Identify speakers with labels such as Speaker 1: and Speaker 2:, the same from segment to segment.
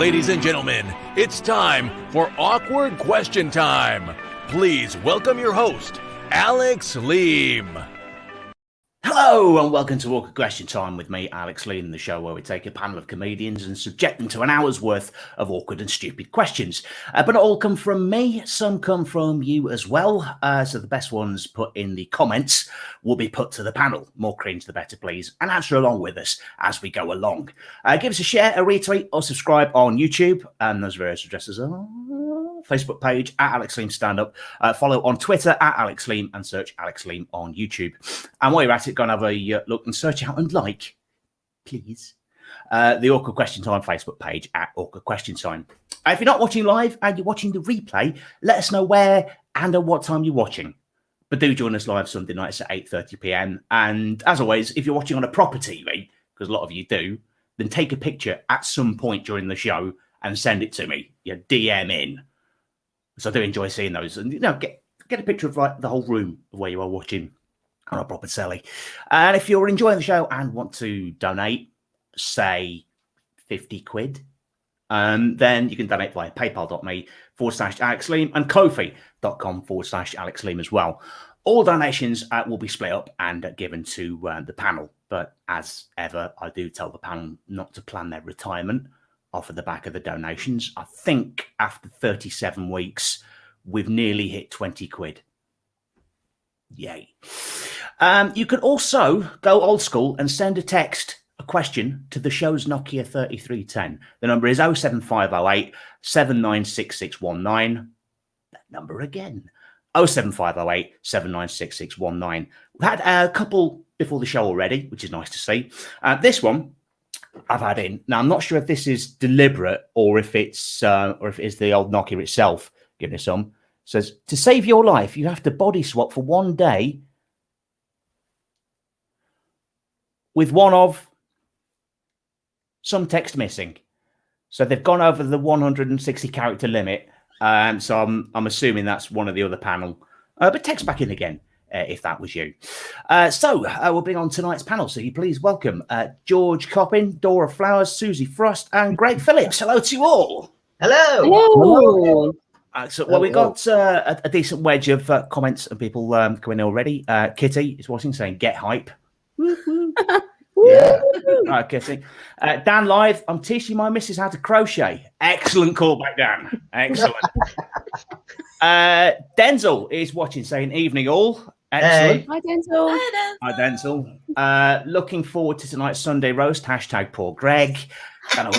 Speaker 1: ladies and gentlemen, it's time for Awkward Question Time. Please welcome your host, Alex Leam.
Speaker 2: Hello and welcome to Awkward Question Time with me, Alex Leam, the show where we take a panel of comedians and subject them to an hour's worth of awkward and stupid questions. But not all come from me, some come from you as well. So the best ones put in the comments will be put to the panel. More cringe the better, please, and answer along with us as we go along. Give us a share, a retweet, or subscribe on YouTube, and those various addresses are Facebook page at Alex Leam Stand Up. Follow on Twitter at Alex Leam and search Alex Leam on YouTube. And while you're at it, go and have a look and search out and like, please, the Awkward Question Time Facebook page at Awkward Question Time. If you're not watching live and you're watching the replay, let us know where and at what time you're watching. But do join us live Sunday nights at 8:30 p.m. And as always, if you're watching on a proper TV, because a lot of you do, then take a picture at some point during the show and send it to me. DM in. So I do enjoy seeing those, and get a picture of like the whole room of where you are watching on a proper telly. And if you're enjoying the show and want to donate, say 50 quid, then you can donate via paypal.me/Alex Leam and Ko-fi.com/Alex Leam as well. All donations will be split up and given to the panel. But as ever, I do tell the panel not to plan their retirement off of the back of the donations. I think after 37 weeks, we've nearly hit 20 quid. Yay. You can also go old school and send a question to the show's Nokia 3310. The number is 07508 796619. That number again, 07508 796619. We've had a couple before the show already, which is nice to see. This one I've had in. Now, I'm not sure if this is deliberate or if it is the old Nokia itself giving us some. It says, to save your life, you have to body swap for one day with one of some text missing. So they've gone over the 160 character limit. So I'm assuming that's one of the other panel. But text back in again. If that was you. We'll bring on tonight's panel. So you please welcome George Coppen, Dora Flowers, Susie Frost, and Greg Phillips. Hello to you all.
Speaker 3: Hello.
Speaker 2: We got a decent wedge of comments and people coming in already. Kitty is watching, saying, get hype. Yeah. Right, Kitty. Dan Live, I'm teaching my missus how to crochet. Excellent callback, Dan. Excellent. Denzel is watching, saying, evening all. Excellent.
Speaker 3: Hey. Hi, Denzel.
Speaker 2: Hi, Denzel. Looking forward to tonight's Sunday roast. # poor Greg. Don't know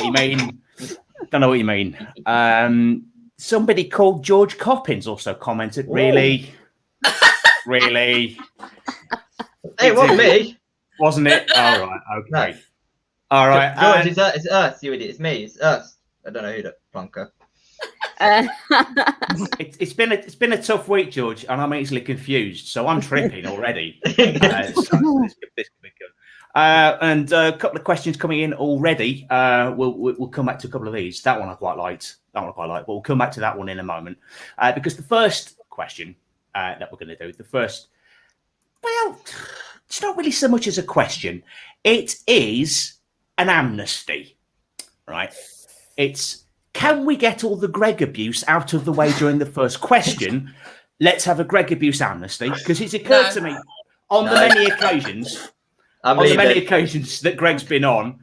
Speaker 2: what you mean. Somebody called George Coppins also commented. Really? Really?
Speaker 4: Hey, it wasn't me.
Speaker 2: Wasn't it? All right. Okay.
Speaker 4: No.
Speaker 2: All right.
Speaker 4: George, it's us, you idiot. It's me. It's us. I don't know who the plonker.
Speaker 2: It's been a tough week, George, and I'm easily confused, so I'm tripping already. So this could be good. And a couple of questions coming in already. We'll come back to a couple of these. That one I quite liked. But we'll come back to that one in a moment because the first question that we're going to do, it's not really so much as a question. It is an amnesty, right? It's, can we get all the Greg abuse out of the way during the first question? Let's have a Greg abuse amnesty, because it's occurred to me on the many occasions that Greg's been on,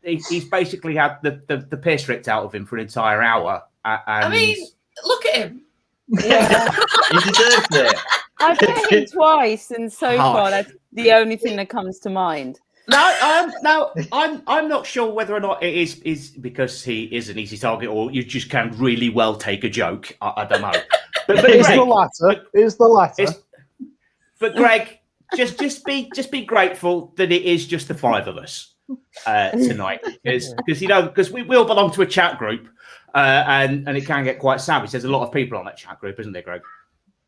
Speaker 2: he's basically had the piss ripped out of him for an entire hour.
Speaker 5: I mean, look at him.
Speaker 3: Yeah.
Speaker 4: He deserves it.
Speaker 3: I've met him twice, and so far that's the only thing that comes to mind.
Speaker 2: I'm not sure whether or not it is because he is an easy target, or you just can really well take a joke. I don't know. But
Speaker 6: it's the latter. It's the latter.
Speaker 2: But Greg, just be grateful that it is just the five of us tonight, because we all belong to a chat group, and it can get quite savage. There's a lot of people on that chat group, isn't there, Greg?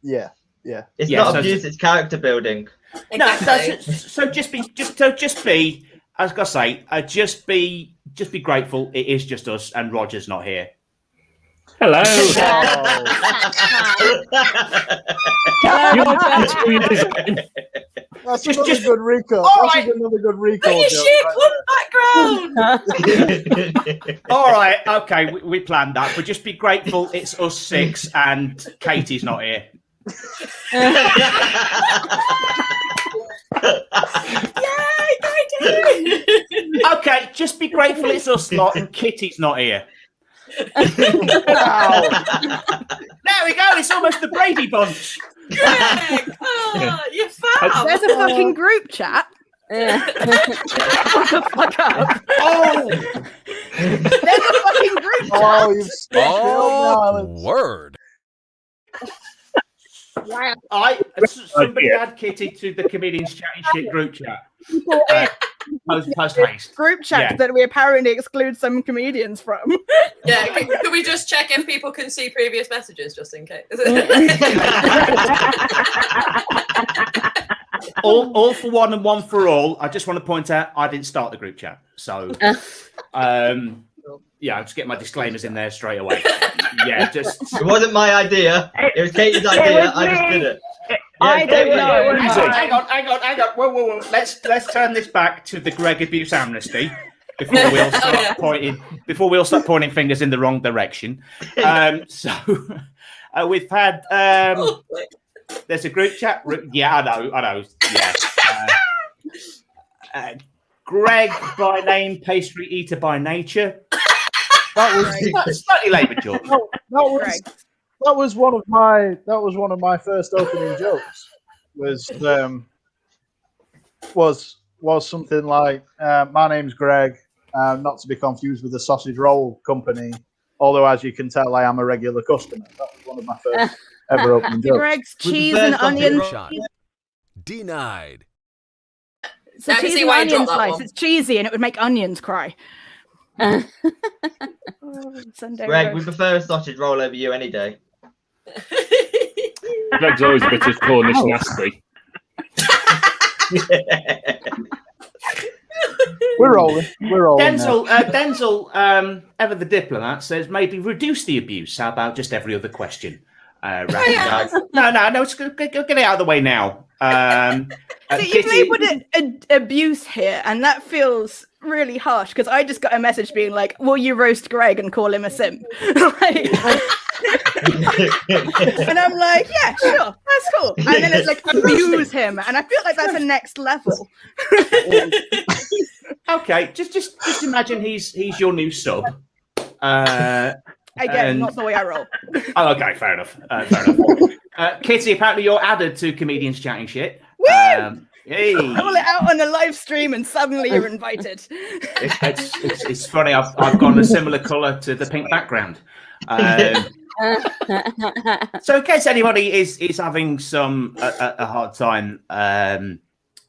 Speaker 6: Yeah.
Speaker 4: It's not abuse; it's character building.
Speaker 5: Exactly.
Speaker 2: So just be. I was gonna say, just be grateful. It is just us, and Roger's not here.
Speaker 7: Hello.
Speaker 6: That's
Speaker 2: Just-
Speaker 6: another
Speaker 2: just-
Speaker 6: good recall.
Speaker 2: All
Speaker 6: That's
Speaker 2: right.
Speaker 6: another good
Speaker 5: Put
Speaker 6: recall.
Speaker 5: your
Speaker 6: joke
Speaker 5: shit
Speaker 6: right
Speaker 5: background.
Speaker 2: All right, okay, we planned that, but just be grateful it's us 6 and Katie's not here.
Speaker 5: Yay, Katie!
Speaker 2: Okay, just be grateful it's us lot and Kitty's not here.
Speaker 6: Wow.
Speaker 2: There we go. It's almost the Brady Bunch.
Speaker 5: Greg! Oh, you foul!
Speaker 7: There's a fucking group chat.
Speaker 3: Yeah.
Speaker 7: Shut the fuck up.
Speaker 2: Oh,
Speaker 7: There's a fucking group chat.
Speaker 6: Oh, you've
Speaker 1: Oh, word.
Speaker 7: Wow.
Speaker 2: somebody add Kitty to the comedians chatting shit group chat. Post haste.
Speaker 7: Group chat
Speaker 2: Yeah.
Speaker 7: that we apparently exclude some comedians from.
Speaker 5: Yeah, can we just check if people can see previous messages just in case?
Speaker 2: All for one and one for all. I just want to point out I didn't start the group chat, so yeah, I'll just get my disclaimers in there straight away. Yeah, just
Speaker 4: It wasn't my idea. It was Katie's idea. I just did it.
Speaker 3: I don't know.
Speaker 2: hang on. Whoa. Let's turn this back to the Greg abuse amnesty before we all start pointing fingers in the wrong direction. So we've had there's a group chat. Yeah, I know. Yeah. Greg by name, pastry eater by nature.
Speaker 6: That was
Speaker 2: Slightly laboured, George.
Speaker 6: that was one of my first opening jokes. Was something like, "My name's Greg, not to be confused with the sausage roll company. Although, as you can tell, I am a regular customer." That was one of my first ever opening jokes.
Speaker 7: Greg's
Speaker 4: With the
Speaker 7: cheese
Speaker 4: first
Speaker 7: and
Speaker 4: opening
Speaker 7: onion.
Speaker 4: roll.
Speaker 1: Shot. Denied.
Speaker 7: It's
Speaker 5: I
Speaker 7: a
Speaker 5: can
Speaker 7: cheese
Speaker 5: see
Speaker 7: and
Speaker 5: why you
Speaker 7: onion
Speaker 5: dropped that
Speaker 7: slice.
Speaker 5: one.
Speaker 7: It's cheesy and it would make onions cry. Sunday
Speaker 4: Greg,
Speaker 7: roast.
Speaker 4: we prefer a sausage roll over you any day.
Speaker 8: Greg's always a bit of Cornish nasty.
Speaker 6: We're rolling.
Speaker 2: Denzel, ever the diplomat, says maybe reduce the abuse. How about just every other question? No, it's get it out of the way now.
Speaker 7: See, you've labelled it abuse here, and that feels really harsh because I just got a message being like, "Will you roast Greg and call him a simp?" Like, and I'm like, "Yeah, sure, that's cool." And then it's like, abuse him, and I feel like that's the next level.
Speaker 2: Okay, just imagine he's your new sub.
Speaker 7: Again, not the way I roll.
Speaker 2: Oh, okay, fair enough. Kitty, apparently you're added to comedians chatting shit.
Speaker 7: Woo!
Speaker 2: Hey.
Speaker 7: Roll it out on a live stream, and suddenly you're invited.
Speaker 2: It's funny. I've gone a similar colour to the pink background. So, in case anybody is having a hard time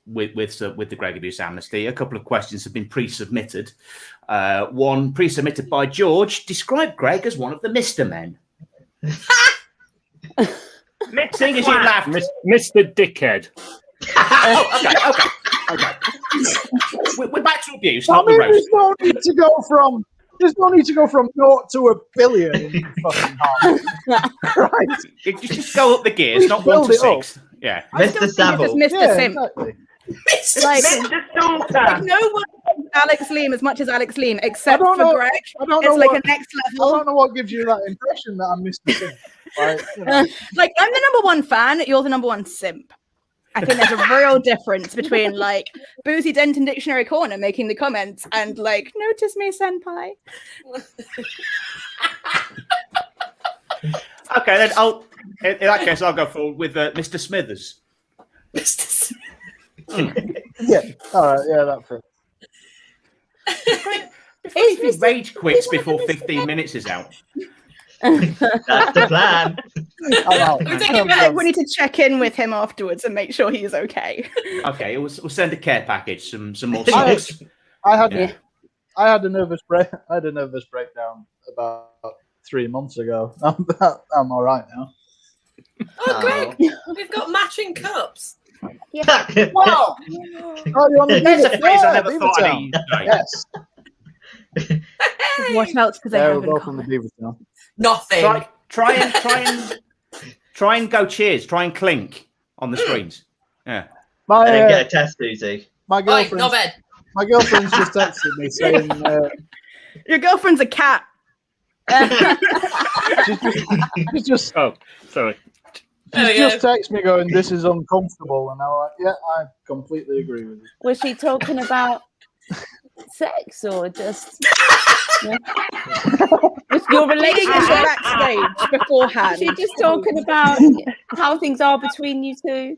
Speaker 2: with the Greg Abuse Amnesty, a couple of questions have been pre-submitted. One pre-submitted by George. Describe Greg as one of the Mr. Men. Seeing as you laughed,
Speaker 8: Mr. Dickhead.
Speaker 2: Okay. We're back to abuse,
Speaker 6: I
Speaker 2: not the
Speaker 6: mean,
Speaker 2: roast.
Speaker 6: there's no need to go from 0 to a billion in fucking half. Right.
Speaker 2: You just go up the gears, not 1 to
Speaker 6: Build it
Speaker 2: 6. Yeah.
Speaker 7: I still
Speaker 4: Mr.
Speaker 7: think
Speaker 4: Savile.
Speaker 7: it's Mr.
Speaker 6: Yeah,
Speaker 7: Simp.
Speaker 6: exactly.
Speaker 7: Like no one loves Alex Leam as much as Alex Leam, except
Speaker 6: I don't
Speaker 7: for
Speaker 6: know-
Speaker 7: Greg.
Speaker 6: I don't know
Speaker 7: It's like
Speaker 6: what,
Speaker 7: a next
Speaker 6: I
Speaker 7: level.
Speaker 6: don't know what gives you that impression that I'm Mr. Simp. Like, you know.
Speaker 7: Like I'm the number one fan, you're the number one simp. I think there's a real difference between like Boozy Denton Dictionary Corner making the comments and like notice me senpai.
Speaker 2: Okay, then in that case, I'll go forward with Mr. Smithers.
Speaker 6: Yeah. All right. Yeah, that's it.
Speaker 2: If he rage quits before 15 minutes is out.
Speaker 4: That's the plan.
Speaker 6: I'm out.
Speaker 5: We're taking
Speaker 7: I feel like we need to check in with him afterwards and make sure he's okay.
Speaker 2: Okay, we'll send a care package, some more
Speaker 6: I-
Speaker 2: socks.
Speaker 6: I had
Speaker 2: Yeah.
Speaker 6: I had a nervous breakdown about 3 months ago. I'm all right now.
Speaker 5: Oh, Greg, we've got matching cups.
Speaker 6: Wow! Oh, you want to
Speaker 2: There's
Speaker 6: leave
Speaker 2: a
Speaker 6: it?
Speaker 2: phrase I
Speaker 6: Yeah,
Speaker 2: never
Speaker 6: leave
Speaker 2: thought
Speaker 6: it
Speaker 2: I'd
Speaker 6: down.
Speaker 2: use.
Speaker 6: Yes.
Speaker 7: What else do they
Speaker 6: Yeah,
Speaker 7: have
Speaker 6: we're
Speaker 7: in
Speaker 6: both
Speaker 7: common?
Speaker 6: leave it down.
Speaker 5: Nothing.
Speaker 2: Try and go cheers. Try and clink on the screens. Yeah.
Speaker 6: My,
Speaker 4: And then get a test, Susie.
Speaker 6: my
Speaker 5: Oi,
Speaker 6: girlfriend's,
Speaker 5: no bed.
Speaker 6: my girlfriend's just texted me saying
Speaker 7: Your girlfriend's a cat.
Speaker 6: she's just
Speaker 8: Oh, sorry.
Speaker 5: There we
Speaker 6: just
Speaker 5: go.
Speaker 6: texted me going, "This is uncomfortable," and I'm like, "Yeah, I completely agree with you."
Speaker 3: Was she talking about sex or just
Speaker 7: Was your relationship backstage beforehand?
Speaker 3: was she just talking about how things are between you two?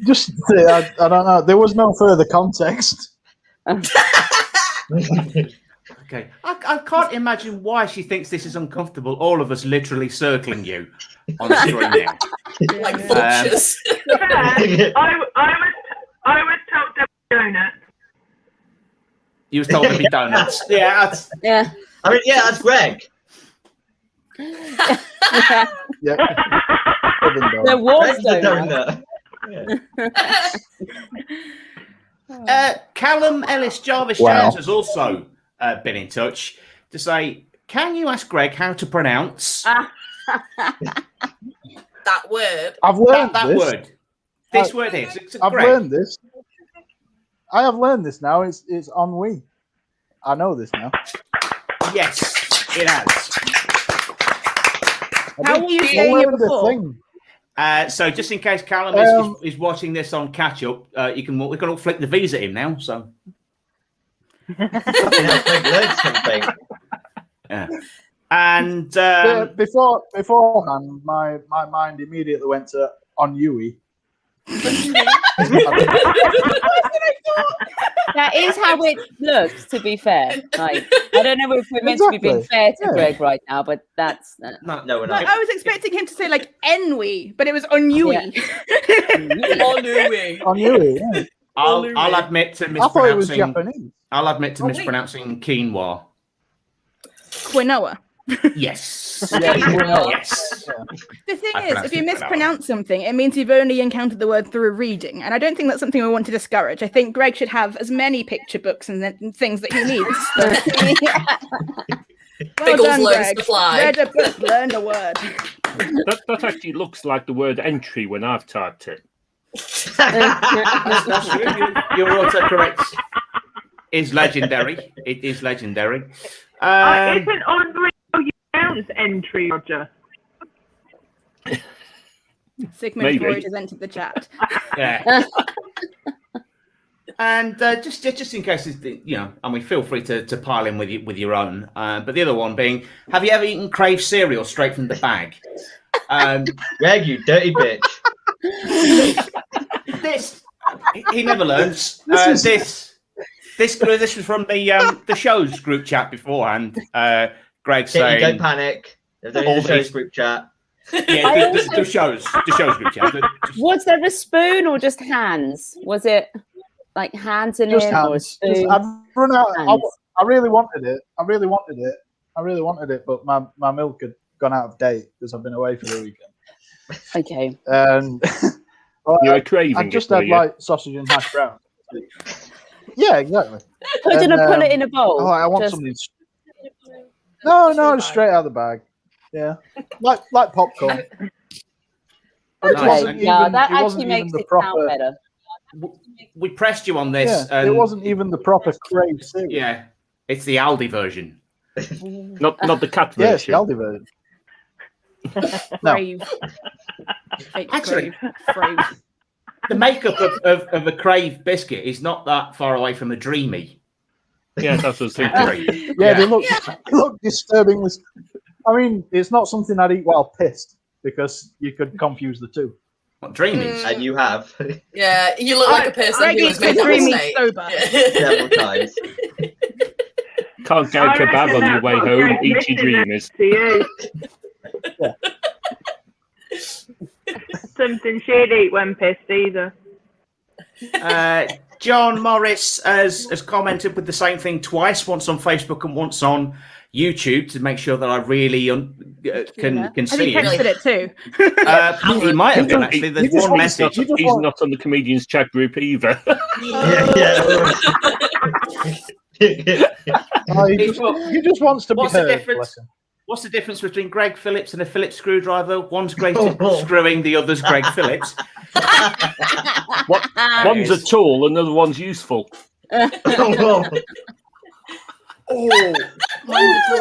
Speaker 6: Just I don't know. There was no further context.
Speaker 2: Okay. I can't imagine why she thinks this is uncomfortable. All of us literally circling you on the screen now.
Speaker 5: Like vultures.
Speaker 9: I was told to donut.
Speaker 2: You was told to be donuts. Yeah, that's,
Speaker 3: Yeah.
Speaker 4: I mean, yeah, that's Greg.
Speaker 3: Yeah.
Speaker 6: Yeah.
Speaker 3: There was
Speaker 4: Greg's the
Speaker 3: donut.
Speaker 4: donut.
Speaker 2: Callum Ellis Jarvis
Speaker 6: Wow.
Speaker 2: Jones has also been in touch to say, can you ask Greg how to pronounce
Speaker 5: That word.
Speaker 6: I've learned
Speaker 2: that
Speaker 6: this.
Speaker 2: word? This word is. It's
Speaker 6: I've
Speaker 2: Greg.
Speaker 6: learned this. I have learned this now. It's ennui. I know this now.
Speaker 2: Yes, it has.
Speaker 7: How were you
Speaker 6: I
Speaker 7: saying it
Speaker 6: learned the
Speaker 7: before?
Speaker 6: thing.
Speaker 2: So just in case Callum is watching this on catch up, we can all flick the V's at him now. So
Speaker 4: Greg learned something.
Speaker 2: yeah, and
Speaker 6: Beforehand, my mind immediately went to ennui.
Speaker 3: That is how it looks, to be fair. Like, I don't know if we're meant to be being fair to Greg right now, but that's
Speaker 4: No, we're
Speaker 7: Like,
Speaker 4: not.
Speaker 7: I was expecting him to say like ennui, but it was ennui.
Speaker 5: Ennui.
Speaker 6: Ennui. Yeah.
Speaker 2: I'll admit to
Speaker 6: I thought it was
Speaker 2: mispronouncing.
Speaker 6: Japanese.
Speaker 2: I'll admit to
Speaker 5: Oh, wait.
Speaker 2: mispronouncing quinoa.
Speaker 7: Quinoa.
Speaker 2: Yes.
Speaker 6: Yeah, quinoa.
Speaker 2: Yes.
Speaker 7: The thing
Speaker 2: I
Speaker 7: is,
Speaker 2: pronounced
Speaker 7: if you
Speaker 2: it quinoa.
Speaker 7: mispronounce something, it means you've only encountered the word through reading, and I don't think that's something we want to discourage. I think Greg should have as many picture books and things that he needs. Well
Speaker 5: Biggles
Speaker 7: done,
Speaker 5: learns
Speaker 7: Greg.
Speaker 5: to fly.
Speaker 7: Read a book, learned a word.
Speaker 8: That actually looks like the word entry when I've typed it.
Speaker 2: That's true. You're autocorrect is legendary. It is legendary.
Speaker 9: Isn't unreal you pronounce entry, Roger?
Speaker 7: Sigmund
Speaker 8: Maybe.
Speaker 7: Freud has entered the chat.
Speaker 2: Yeah. And just in case, and we feel free to pile in with your own. But the other one being, have you ever eaten Crave cereal straight from the bag?
Speaker 4: Greg, you dirty bitch.
Speaker 2: This he never learns. This was from the show's group chat beforehand. Greg
Speaker 4: Kitty,
Speaker 2: saying,
Speaker 4: don't panic. There's only
Speaker 2: All
Speaker 4: the show's
Speaker 2: these-
Speaker 4: group chat.
Speaker 2: yeah, the show's group chat.
Speaker 3: Was there a spoon or just hands? Was it like hands in
Speaker 6: Just
Speaker 3: it or a
Speaker 6: hands.
Speaker 3: spoon?
Speaker 6: I've run out.
Speaker 3: Hands.
Speaker 6: I really wanted it. I really wanted it, but my milk had gone out of date because I've been away for the weekend.
Speaker 3: Okay.
Speaker 6: And
Speaker 8: You're craving
Speaker 6: I just
Speaker 8: it, were
Speaker 6: had
Speaker 8: you?
Speaker 6: like sausage and hash brown. Yeah, exactly.
Speaker 3: Couldn't
Speaker 6: And,
Speaker 3: have put it in a bowl.
Speaker 6: Oh, I want
Speaker 3: just-
Speaker 6: something. No, straight out of the bag. Yeah, like popcorn. But it
Speaker 3: Okay,
Speaker 6: wasn't
Speaker 3: yeah,
Speaker 6: even-
Speaker 3: that
Speaker 6: it wasn't
Speaker 3: actually
Speaker 6: even
Speaker 3: makes
Speaker 6: the
Speaker 3: it
Speaker 6: proper.
Speaker 3: sound better.
Speaker 2: We pressed you on this.
Speaker 6: Yeah,
Speaker 2: and
Speaker 6: it wasn't even the proper Crave cereal.
Speaker 2: Yeah, it's the Aldi version.
Speaker 8: Not the cat
Speaker 6: Yeah, it's the
Speaker 8: version.
Speaker 6: Aldi version. No.
Speaker 7: Crave. Fake
Speaker 2: Actually-
Speaker 7: crave.
Speaker 2: The makeup of a Crave biscuit is not that far away from a Dreamy.
Speaker 8: Yeah, that's what I was thinking.
Speaker 6: Yeah, they look disturbingly. I mean, it's not something I'd eat while pissed because you could confuse the two.
Speaker 2: What Dreamies?
Speaker 4: And you have
Speaker 5: Yeah, you look like a person
Speaker 7: Greg
Speaker 5: who
Speaker 7: eats
Speaker 5: has made that
Speaker 7: Dreamy
Speaker 5: mistake.
Speaker 7: sober.
Speaker 4: several times.
Speaker 8: Can't get a
Speaker 9: I reckon
Speaker 8: kebab on your
Speaker 9: that's
Speaker 8: way
Speaker 9: what
Speaker 8: home.
Speaker 9: Greg's
Speaker 8: Eat your
Speaker 9: missing
Speaker 8: dreamers.
Speaker 9: To you. Something she'd eat when pissed either.
Speaker 2: John Morris has commented with the same thing twice, once on Facebook and once on YouTube, to make sure that I really can
Speaker 7: Has he
Speaker 2: see it.
Speaker 7: texted it too?
Speaker 2: He might have done, actually. There's one message.
Speaker 8: He's not on the comedians chat group either.
Speaker 4: Yeah.
Speaker 6: Oh, he just wants to be
Speaker 2: What's the
Speaker 6: heard.
Speaker 2: difference?
Speaker 6: Bless him.
Speaker 2: What's the difference between Greg Phillips and a Phillips screwdriver? One's great at screwing, the other's Greg Phillips.
Speaker 8: One's a tool, and the other one's useful.
Speaker 7: One's a tool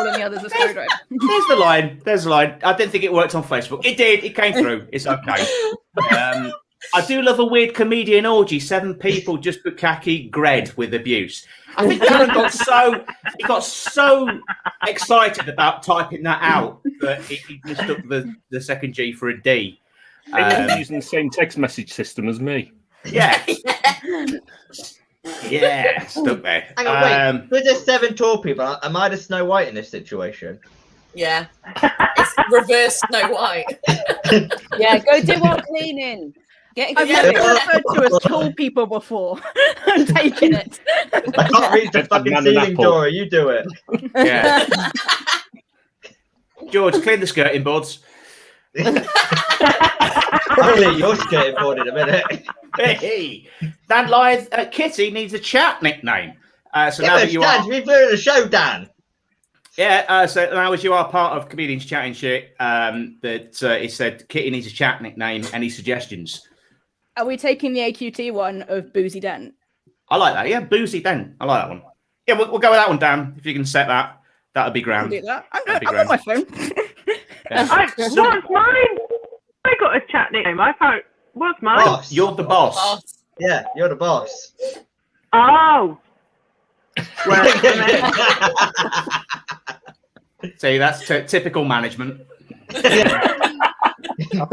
Speaker 7: and the other's a screwdriver.
Speaker 2: There's the line. There's the line. I didn't think it worked on Facebook. It did. It came through. It's okay. I do love a weird comedian orgy. 7 people just bukkake Gred with abuse. I think Karen got so excited about typing that out that he mistook the second G for a D.
Speaker 8: Using the same text message system as me.
Speaker 2: Yeah. Yeah, stuck there.
Speaker 4: Hang on, wait. With there's 7 tall people, am I the Snow White in this situation?
Speaker 5: Yeah. It's reverse Snow White.
Speaker 3: Yeah, go do our cleaning.
Speaker 7: I've never been referred to as tall people before. I'm taking it.
Speaker 4: I can't reach the fucking ceiling, Dora. You do it.
Speaker 2: Yeah. George, clean the skirting boards.
Speaker 4: Probably your skirting board in a minute.
Speaker 2: Hey, Dan Lyth, Kitty needs a chat nickname. So now that you
Speaker 4: Dan, you've been doing the show, Dan.
Speaker 2: Yeah, so now as you are part of Comedians Chatting Shit, it said Kitty needs a chat nickname. Any suggestions?
Speaker 7: Are we taking the AQT one of Boozy Dent?
Speaker 2: I like that. Yeah, Boozy Dent. I like that one. Yeah, we'll go with that one, Dan. If you can set that, that'd be grand.
Speaker 7: Do that. I'm on my phone.
Speaker 9: What's mine? I got a chat nickname. I found. What's mine?
Speaker 4: Boss.
Speaker 2: You're the boss.
Speaker 4: Yeah, you're the boss.
Speaker 9: Oh.
Speaker 2: See, that's typical management.
Speaker 6: I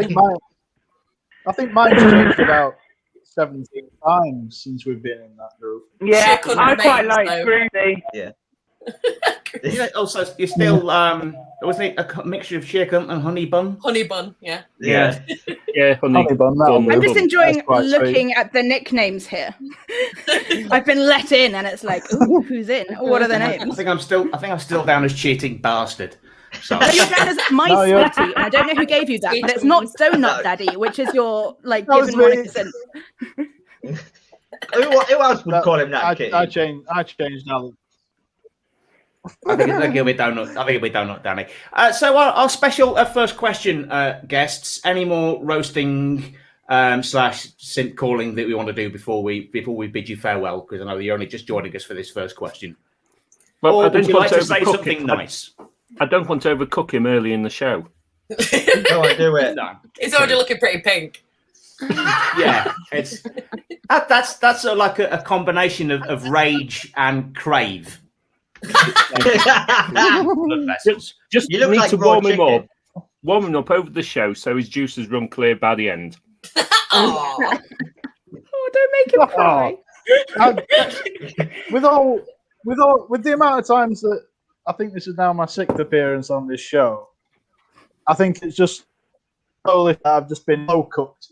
Speaker 6: think mine's changed about 17 times since we've been in that group.
Speaker 9: Yeah, I quite like Groovy.
Speaker 4: Yeah.
Speaker 2: Also, you're still wasn't it a mixture of shaken and honey bun?
Speaker 5: Honey bun, yeah.
Speaker 2: Yeah,
Speaker 6: honey bun.
Speaker 7: I'm just enjoying looking at the nicknames here. I've been let in, and it's like, ooh, who's in? What are the names?
Speaker 2: I think I'm still down as cheating bastard. So.
Speaker 7: You're down as my sweetie, and I don't know who gave you that, but it's not Donut Daddy, which is your given Monica Sin.
Speaker 4: Who else would call him that?
Speaker 6: I changed now.
Speaker 2: I think it'll be donut, Danny. So our special first question, guests. Any more roasting / synth calling that we want to do before we bid you farewell? Because I know you're only just joining us for this first question.
Speaker 8: Well,
Speaker 2: or
Speaker 8: I don't
Speaker 2: would you
Speaker 8: want
Speaker 2: like
Speaker 8: to
Speaker 2: to say
Speaker 8: overcook
Speaker 2: something
Speaker 8: him.
Speaker 2: nice?
Speaker 8: I don't want to overcook him early in the show.
Speaker 4: Go on, do it.
Speaker 2: No.
Speaker 5: It's already looking pretty pink.
Speaker 2: Yeah, it's that's like a combination of rage and crave.
Speaker 8: Just
Speaker 4: You look
Speaker 8: need
Speaker 4: like
Speaker 8: to
Speaker 4: raw
Speaker 8: warm him up over the show so his juices run clear by the end.
Speaker 5: Oh,
Speaker 7: Don't make him cry.
Speaker 6: With the amount of times that I think this is now my 6th appearance on this show, I think it's just totally I've just been low cooked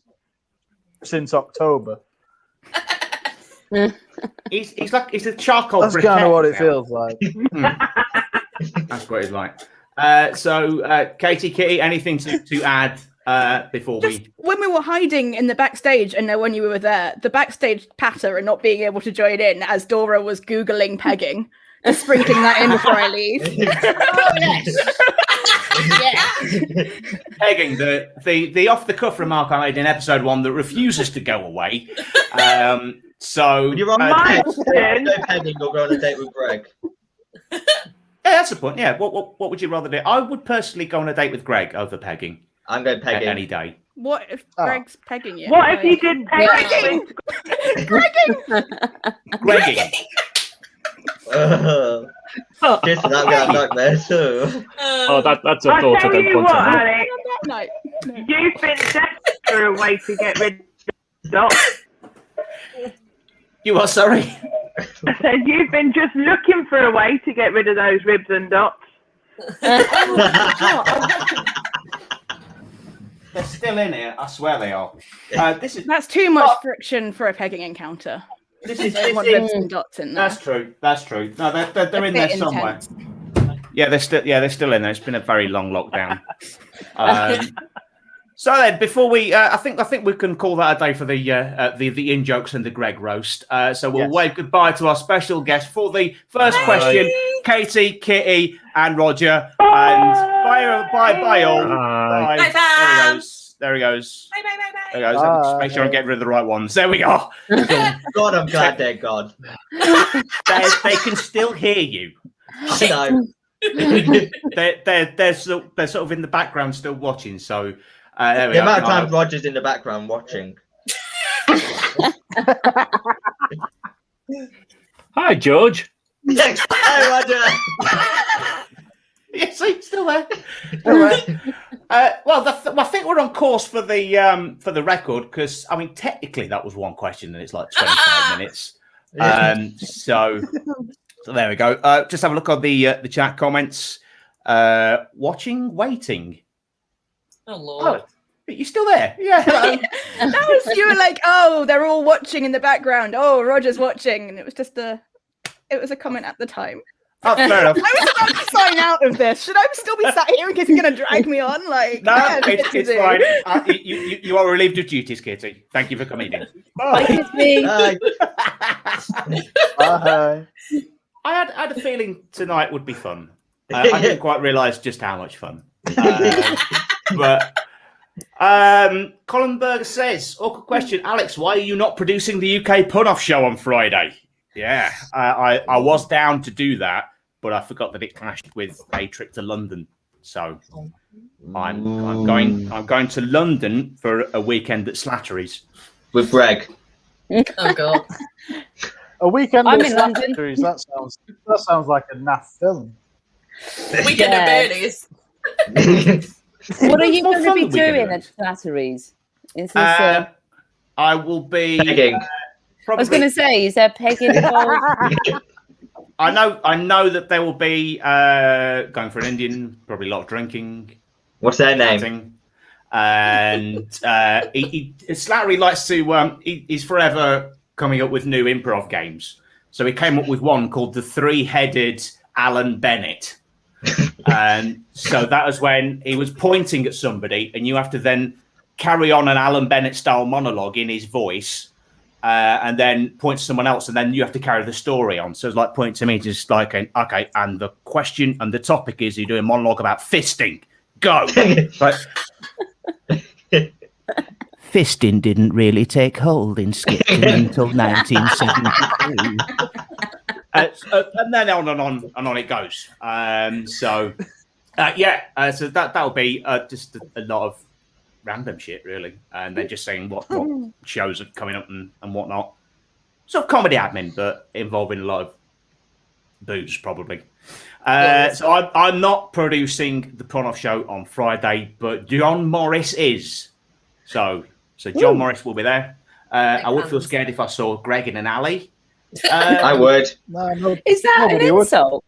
Speaker 6: since October.
Speaker 2: He's a charcoal.
Speaker 6: That's kind of what it feels like.
Speaker 2: That's what it's like. So, Katie, Kitty, anything to add before we?
Speaker 7: When we were hiding in the backstage and when you were there, the backstage patter and not being able to join in as Dora was Googling pegging, just sprinkling that in before I leave.
Speaker 2: Oh, yes. Pegging, the off the cuff remark I made in episode 1 that refuses to go away. So
Speaker 4: you're on my no pegging or go on a date with Greg.
Speaker 2: Yeah, that's the point. Yeah, what would you rather do? I would personally go on a date with Greg over pegging.
Speaker 4: I'm going pegging
Speaker 2: any day.
Speaker 7: What if Greg's pegging you?
Speaker 9: What if you did pegging?
Speaker 2: Gregging.
Speaker 4: Just that we have nightmares too.
Speaker 8: Oh, that's a
Speaker 9: I'll
Speaker 8: thought I
Speaker 9: tell
Speaker 8: don't
Speaker 9: you
Speaker 8: want
Speaker 9: what,
Speaker 8: to know.
Speaker 9: Alex.
Speaker 7: No.
Speaker 9: You've been desperate for a way to get rid of the dots.
Speaker 2: You are sorry.
Speaker 9: I said you've been just looking for a way to get rid of those ribs and dots.
Speaker 2: They're still in here. I swear they are.
Speaker 7: That's too much friction for a pegging encounter.
Speaker 2: This is
Speaker 7: ribs and dots in there.
Speaker 2: That's true. No, they're in there somewhere. Yeah, they're still in there. It's been a very long lockdown. So then, before we, I think we can call that a day for the in jokes and the Greg roast. So we'll wave goodbye to our special guest for the first question, Katie, Kitty, and Roger. And Bye, all.
Speaker 8: Bye.
Speaker 5: Bye, fam.
Speaker 2: There he goes.
Speaker 5: Bye, bye, bye, bye.
Speaker 2: There he goes. Let me just make sure I'm getting rid of the right ones. There we go.
Speaker 4: God, I'm glad they're gone.
Speaker 2: They can still hear you.
Speaker 4: I know.
Speaker 2: They're sort of in the background still watching. So there we
Speaker 4: The
Speaker 2: go.
Speaker 4: amount of time Roger's in the background watching.
Speaker 8: Hi, George.
Speaker 4: Hey, Roger.
Speaker 2: Yes, he's still there. Well, I think we're on course for the record because I mean technically that was one question and it's like 25 minutes. So there we go. Just have a look on the chat comments. Watching, waiting.
Speaker 5: Oh Lord.
Speaker 2: You're still there? Yeah.
Speaker 7: That was you were like, oh, they're all watching in the background. Oh, Roger's watching, and it was just a comment at the time.
Speaker 2: Oh, fair enough.
Speaker 7: I was about to sign out of this. Should I still be sat here in case you're going to drag me on? Like,
Speaker 2: No,
Speaker 7: yeah,
Speaker 2: it's fine. You are relieved of duties, Kitty. Thank you for coming in.
Speaker 3: Bye, Kitty.
Speaker 4: Hi.
Speaker 6: Bye.
Speaker 2: I had a feeling tonight would be fun. I didn't quite realise just how much fun. But Colin Berger says, awkward question, Alex, why are you not producing the UK Pun-Off show on Friday? Yeah, I was down to do that, but I forgot that it clashed with a trip to London. So I'm going to London for a weekend at Slattery's
Speaker 4: With Greg.
Speaker 5: Oh God.
Speaker 6: A weekend
Speaker 3: I'm
Speaker 6: at
Speaker 3: in London.
Speaker 6: Slattery's, that sounds like a naff film.
Speaker 5: Weekend
Speaker 3: Yeah.
Speaker 5: at Bernie's.
Speaker 3: What are you
Speaker 2: More
Speaker 3: going to
Speaker 2: fun
Speaker 3: be
Speaker 2: the weekend
Speaker 3: doing
Speaker 2: event.
Speaker 3: at Slattery's? Is this,
Speaker 2: I will be
Speaker 4: Pegging.
Speaker 3: I was
Speaker 2: probably.
Speaker 3: going to say, is there pegging involved?
Speaker 2: I know that they will be going for an Indian, probably a lot of drinking.
Speaker 4: What's their name?
Speaker 2: Chatting. And Slattery likes to. He's forever coming up with new improv games. So he came up with one called the Three-Headed Alan Bennett. And so that was when he was pointing at somebody, and you have to then carry on an Alan Bennett style monologue in his voice, and then point to someone else, and then you have to carry the story on. So it's like pointing to me, just like, okay, and the question and the topic is you do a monologue about fisting. Go. But fisting didn't really take hold in Skipton until 1972. And then on and on it goes. So that'll be just a lot of random shit, really. And they're just saying what shows are coming up and whatnot. Sort of comedy admin, but involving a lot of booze, probably. So I'm not producing the Pun-Off show on Friday, but John Morris is. So John Morris will be there. I would feel scared if I saw Greg in an alley.
Speaker 4: I would.
Speaker 6: No,
Speaker 3: Is that an insult?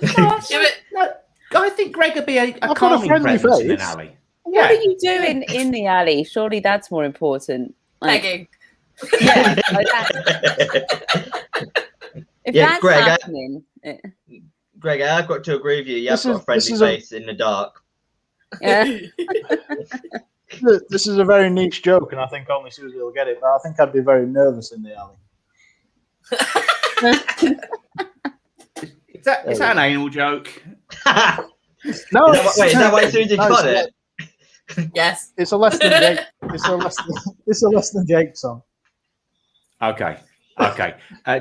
Speaker 2: I think Greg would be a
Speaker 6: got a
Speaker 2: calming
Speaker 6: friendly
Speaker 2: presence in an
Speaker 6: face.
Speaker 2: alley.
Speaker 3: What are you doing in the alley? Surely that's more important. Like,
Speaker 5: Pegging.
Speaker 3: yeah, like that. If
Speaker 4: Yeah,
Speaker 3: that's
Speaker 4: Greg,
Speaker 3: happening,
Speaker 4: Greg, I've got to agree with you. You have got a friendly face in the dark.
Speaker 3: yeah.
Speaker 6: This is a very niche joke, and I think only Susie will get it. But I think I'd be very nervous in the alley.
Speaker 2: Is that an anal joke?
Speaker 6: No,
Speaker 4: Is that why Susie got it?
Speaker 5: Yes.
Speaker 6: It's a less than Jake. It's a less than Jake song.
Speaker 2: Okay.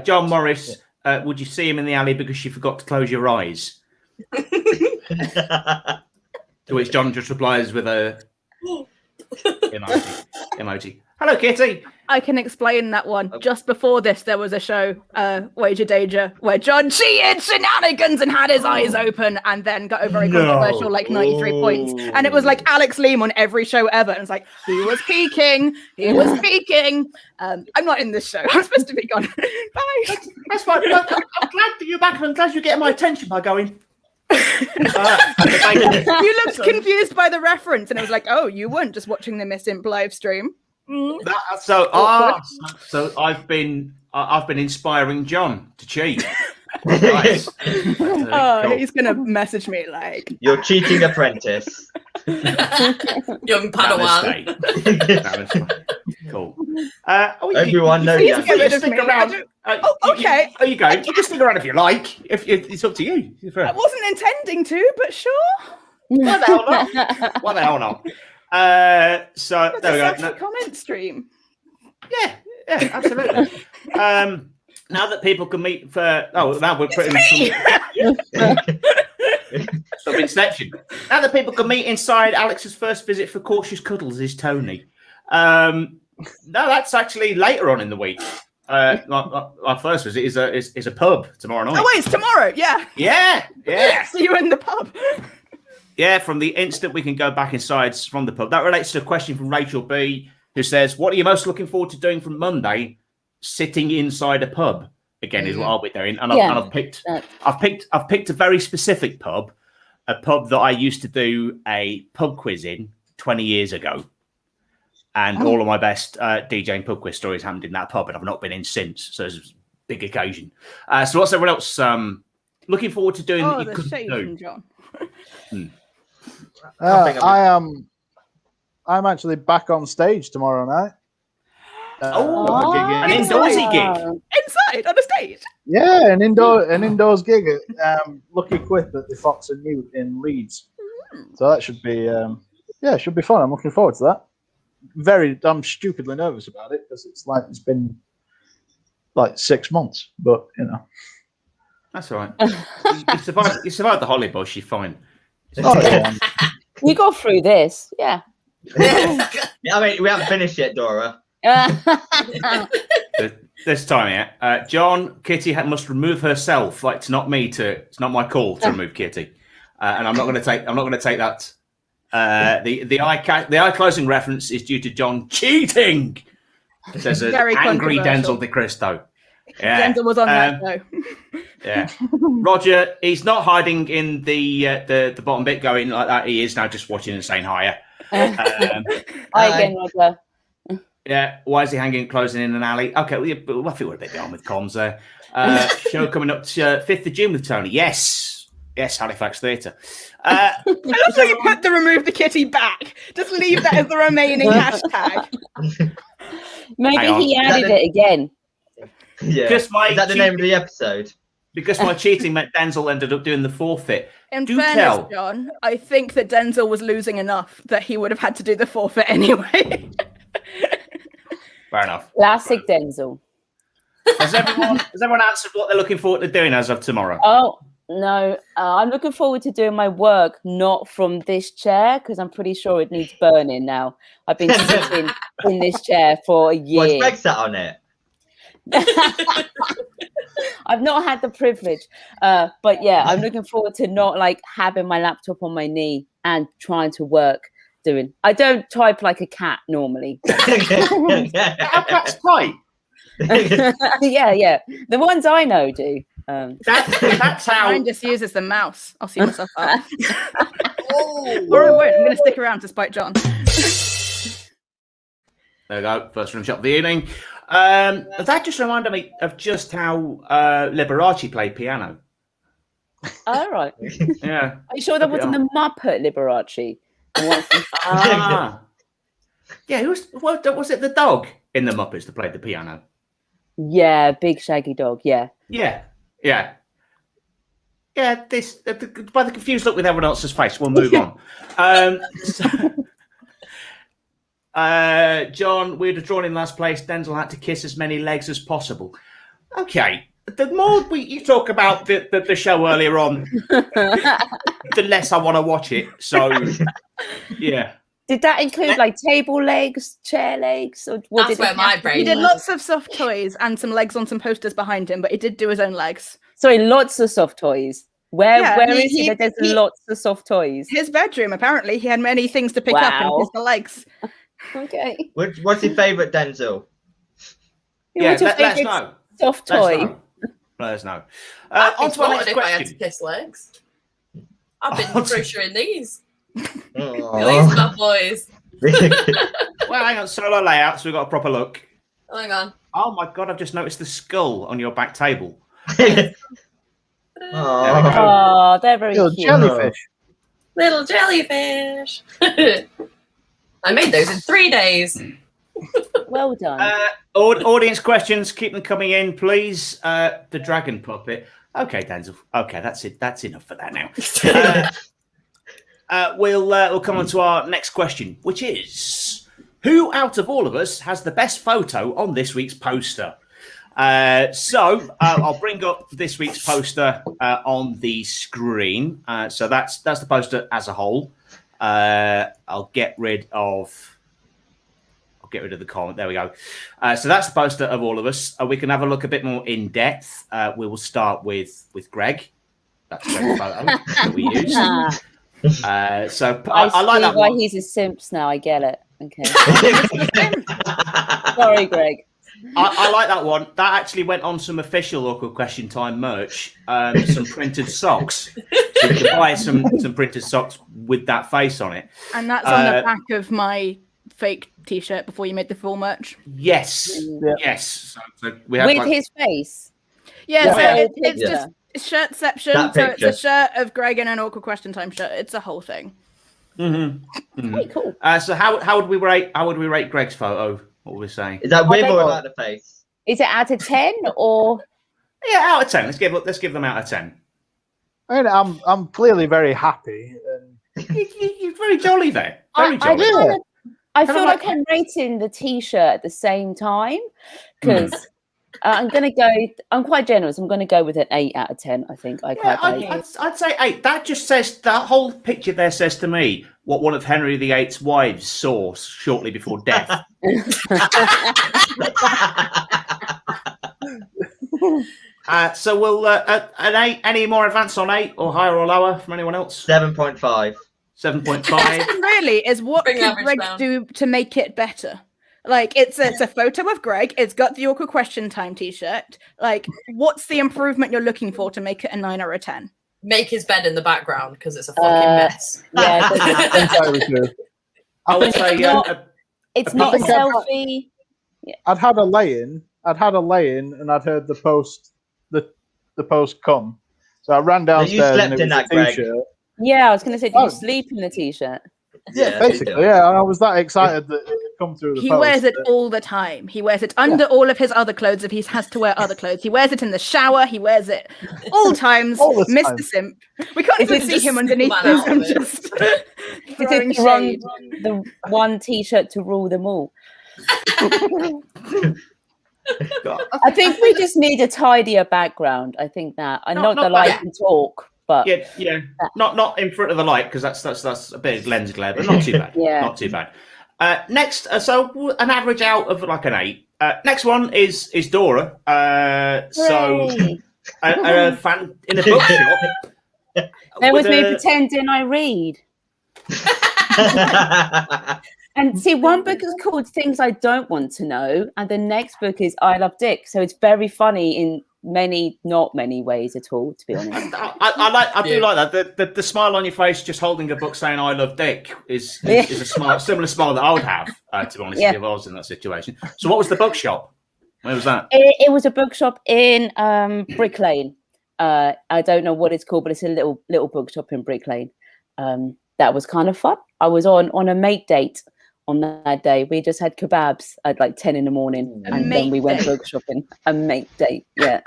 Speaker 2: John Morris, would you see him in the alley because you forgot to close your eyes? To which John just replies with a emoji. Hello, Kitty.
Speaker 7: I can explain that one. Just before this, there was a show, Wager Danger, where John cheated shenanigans and had his eyes open and then got a very controversial, 93 points. And it was like Alex Leam on every show ever. And it's like, he was peaking. I'm not in this show. I'm supposed to be gone. Bye.
Speaker 2: That's fine. I'm glad that you're back, and I'm glad you're getting my attention by going.
Speaker 7: You looked confused by the reference, and it was like, oh, you weren't just watching the Miss Imp live stream.
Speaker 2: So I've been inspiring John to cheat. Nice. Cool.
Speaker 7: He's gonna message me like,
Speaker 4: Your cheating apprentice.
Speaker 5: Young Padawan.
Speaker 2: That was fun. Cool.
Speaker 4: Everyone knows
Speaker 7: you
Speaker 4: that.
Speaker 7: get rid of
Speaker 2: Stick
Speaker 7: me.
Speaker 2: around.
Speaker 7: Okay.
Speaker 2: There you go. You can stick around if you like. If it's up to you.
Speaker 7: I wasn't intending to, but sure.
Speaker 2: Why the hell not? Why the hell not? So
Speaker 7: It's
Speaker 2: there we
Speaker 7: a
Speaker 2: go.
Speaker 7: sassy comment stream.
Speaker 2: Yeah, absolutely. Now that people can meet for now we're pretty much of Inception. Now that people can meet inside, Alex's first visit for cautious cuddles is Tony. No, that's actually later on in the week. My first visit is a pub tomorrow night.
Speaker 7: Oh wait, it's tomorrow. Yeah.
Speaker 2: Yeah.
Speaker 7: See you in the pub.
Speaker 2: Yeah, from the instant we can go back inside from the pub. That relates to a question from Rachel B, who says, "What are you most looking forward to doing from Monday? Sitting inside a pub again is what I'll be doing." And I've picked a very specific pub, a pub that I used to do a pub quiz in 20 years ago. And all of my best DJing pub quiz stories happened in that pub, and I've not been in since. So it's a big occasion. So what's everyone else looking forward to doing that you couldn't do?
Speaker 7: John.
Speaker 6: I'm actually back on stage tomorrow night.
Speaker 2: An indoorsy gig.
Speaker 7: Inside on the stage.
Speaker 6: Yeah, an indoors gig at Lucky Quip at the Fox and Newt in Leeds. So that should be should be fun. I'm looking forward to that. I'm stupidly nervous about it because it's been like 6 months, but you know.
Speaker 2: That's all right. You survived the Holly Bush, you're fine.
Speaker 3: We got through this, yeah.
Speaker 4: I mean, we haven't finished yet, Dora.
Speaker 2: This time, yeah. John, Kitty must remove herself. It's not my call to remove Kitty, and I'm not going to take that. The eye closing reference is due to John cheating. Says an angry Denzel De Cristo. Yeah.
Speaker 7: Denzel was on that though.
Speaker 2: Yeah, Roger, he's not hiding in the bottom bit going like that. He is now just watching and saying hiya.
Speaker 3: Hi again, Roger.
Speaker 2: Yeah, why is he closing in an alley? Okay, well, I think we're a bit down with comms there. Show coming up to 5th of June with Tony. Yes, Halifax Theatre.
Speaker 7: I love how you put the remove the kitty back. Just leave that as the remaining hashtag.
Speaker 3: Maybe he added it again.
Speaker 4: Yeah. Is that the name of the episode?
Speaker 2: Because my cheating meant Denzel ended up doing the forfeit.
Speaker 7: In fairness, John, I think that Denzel was losing enough that he would have had to do the forfeit anyway.
Speaker 2: Fair enough.
Speaker 3: Classic Denzel.
Speaker 2: Has everyone answered what they're looking forward to doing as of tomorrow?
Speaker 3: Oh, no. I'm looking forward to doing my work, not from this chair, because I'm pretty sure it needs burning now. I've been sitting in this chair for a year.
Speaker 4: What's Greg sat on it?
Speaker 3: I've not had the privilege, but yeah, I'm looking forward to not having my laptop on my knee and trying to work doing. I don't type like a cat normally.
Speaker 2: How cats type?
Speaker 3: yeah. The ones I know do.
Speaker 2: That's how.
Speaker 7: Mine just uses the mouse. I'll see myself up. Or I won't. I'm going to stick around to spite John.
Speaker 2: There we go. First room shot of the evening. That just reminded me of just how Liberace played piano.
Speaker 3: All right.
Speaker 2: Yeah.
Speaker 3: Are you sure that wasn't the Muppet Liberace?
Speaker 2: Yeah. Was it the dog in the Muppets that played the piano?
Speaker 3: Yeah, big shaggy dog. Yeah.
Speaker 2: Yeah. This by the confused look with everyone else's face, we'll move on. John, we'd have drawn in last place. Denzel had to kiss as many legs as possible. Okay. The more you talk about the show earlier on, the less I want to watch it. So, yeah.
Speaker 3: Did that include table legs, chair legs? Or what?
Speaker 5: That's where my brain
Speaker 7: He did
Speaker 5: was.
Speaker 7: lots of soft toys and some legs on some posters behind him, but he did do his own legs.
Speaker 3: Sorry, lots of soft toys. Where is he that there's lots of soft toys?
Speaker 7: His bedroom, apparently. He had many things to pick up and kiss the legs.
Speaker 3: Okay.
Speaker 4: What's your favourite Denzel?
Speaker 2: Let us know.
Speaker 3: Soft toy.
Speaker 2: Let us know.
Speaker 5: On
Speaker 2: On to our next
Speaker 5: if I had to
Speaker 2: question.
Speaker 5: kiss legs. I've been brochuring these.
Speaker 4: Oh.
Speaker 5: These bad boys.
Speaker 2: Well, hang on. Solo layout, so we've got a proper look.
Speaker 5: Hang on.
Speaker 2: Oh my God, I've just noticed the skull on your back table.
Speaker 3: Oh, they're very
Speaker 6: Little
Speaker 3: cute.
Speaker 6: jellyfish.
Speaker 5: Little jellyfish. I made those in 3 days.
Speaker 3: Well done.
Speaker 2: Audience questions, keep them coming in, please. The dragon puppet. Okay, Denzel. Okay, that's it. That's enough for that now. we'll come on to our next question, which is: who out of all of us has the best photo on this week's poster? I'll bring up this week's poster on the screen. So that's the poster as a whole. I'll get rid of the comment. There we go. So that's the poster of all of us. We can have a look a bit more in depth. We will start with Greg. That's Greg's photo that we use. I like that
Speaker 3: why
Speaker 2: one.
Speaker 3: he's a simps now. I get it. Okay. Sorry, Greg.
Speaker 2: I like that one. That actually went on some official Awkward Question Time merch. Some printed socks. So you can buy some printed socks with that face on it.
Speaker 7: And that's on the back of my fake T-shirt before you made the full merch.
Speaker 2: Yes.
Speaker 6: Yeah.
Speaker 2: Yes. So we have
Speaker 3: With his face.
Speaker 7: Yeah,
Speaker 3: Yeah.
Speaker 7: so it's just shirtception.
Speaker 4: That
Speaker 7: So it's
Speaker 4: picture.
Speaker 7: a shirt of Greg in an Awkward Question Time shirt. It's a whole thing.
Speaker 3: Very cool.
Speaker 2: So how would we rate Greg's photo? What were we saying?
Speaker 4: Is that with
Speaker 3: I
Speaker 4: or
Speaker 3: think-
Speaker 4: without the face?
Speaker 3: Is it out of 10 or?
Speaker 2: Yeah, out of 10. Let's give them out of 10.
Speaker 6: I mean, I'm clearly very happy.
Speaker 2: You're very jolly there. Very jolly.
Speaker 3: I feel like I'm rating the T-shirt at the same time because I'm quite generous. I'm going to go with an 8 out of 10. I think I quite like it.
Speaker 2: I'd say 8. That just says, that whole picture there says to me what one of Henry VIII's wives saw shortly before death. So we'll an 8. Any more advance on 8 or higher or lower from anyone else?
Speaker 4: 7.5.
Speaker 2: 7.5.
Speaker 7: Really, is what
Speaker 5: Bring
Speaker 7: could
Speaker 5: average
Speaker 7: Greg
Speaker 5: down.
Speaker 7: do to make it better? Like, it's a photo of Greg. It's got the Awkward Question Time T-shirt. Like, what's the improvement you're looking for to make it a 9 or a 10?
Speaker 5: Make his bed in the background because it's a fucking mess.
Speaker 3: Yeah,
Speaker 6: Entirely true.
Speaker 2: I would say
Speaker 3: it's not a selfie.
Speaker 6: I'd had a lay-in, and I'd heard the post come. So I ran downstairs.
Speaker 4: slept
Speaker 6: and it
Speaker 4: in
Speaker 6: was
Speaker 4: that,
Speaker 6: a
Speaker 4: Greg.
Speaker 6: T-shirt.
Speaker 3: Yeah, I was going to say, did
Speaker 6: Oh.
Speaker 3: you sleep in the T-shirt?
Speaker 6: Yeah, basically, yeah. And I was that excited that it had come through the
Speaker 7: He
Speaker 6: post.
Speaker 7: wears it all the time. He wears it under all of his other clothes if he has to wear other clothes. He wears it in the shower. He wears it all times.
Speaker 6: All the time.
Speaker 7: Mr. Simp. We can't
Speaker 3: Is
Speaker 7: even
Speaker 3: it
Speaker 7: see
Speaker 3: just
Speaker 7: him underneath
Speaker 5: man
Speaker 7: this.
Speaker 5: out
Speaker 7: I'm
Speaker 5: of it?
Speaker 7: just
Speaker 3: Is
Speaker 7: throwing
Speaker 3: it
Speaker 7: shade.
Speaker 3: the one T-shirt to rule them all? I think we just need a tidier background. I think that I know the light can talk, but
Speaker 2: yeah. Not in front of the light because that's a bit of lens glare, but not too bad.
Speaker 3: Yeah.
Speaker 2: Not too bad. Next, so an average out of like an 8. Next one is Dora. So
Speaker 3: Hooray.
Speaker 2: a fan in a bookshop.
Speaker 3: There was
Speaker 2: with
Speaker 3: me
Speaker 2: a-
Speaker 3: pretending I read. And see, one book is called Things I Don't Want to Know, and the next book is I Love Dick. So it's very funny in not many ways at all, to be honest.
Speaker 2: I do like that. The smile on your face, just holding a book saying "I love Dick" is a smile, similar smile that I would have, to be honest, if I was in that situation. So, what was the bookshop? Where was that?
Speaker 3: It was a bookshop in Brick Lane. I don't know what it's called, but it's a little bookshop in Brick Lane. That was kind of fun. I was on a mate date on that day. We just had kebabs at like 10 in the morning, and then we went book shopping. A mate date, yeah.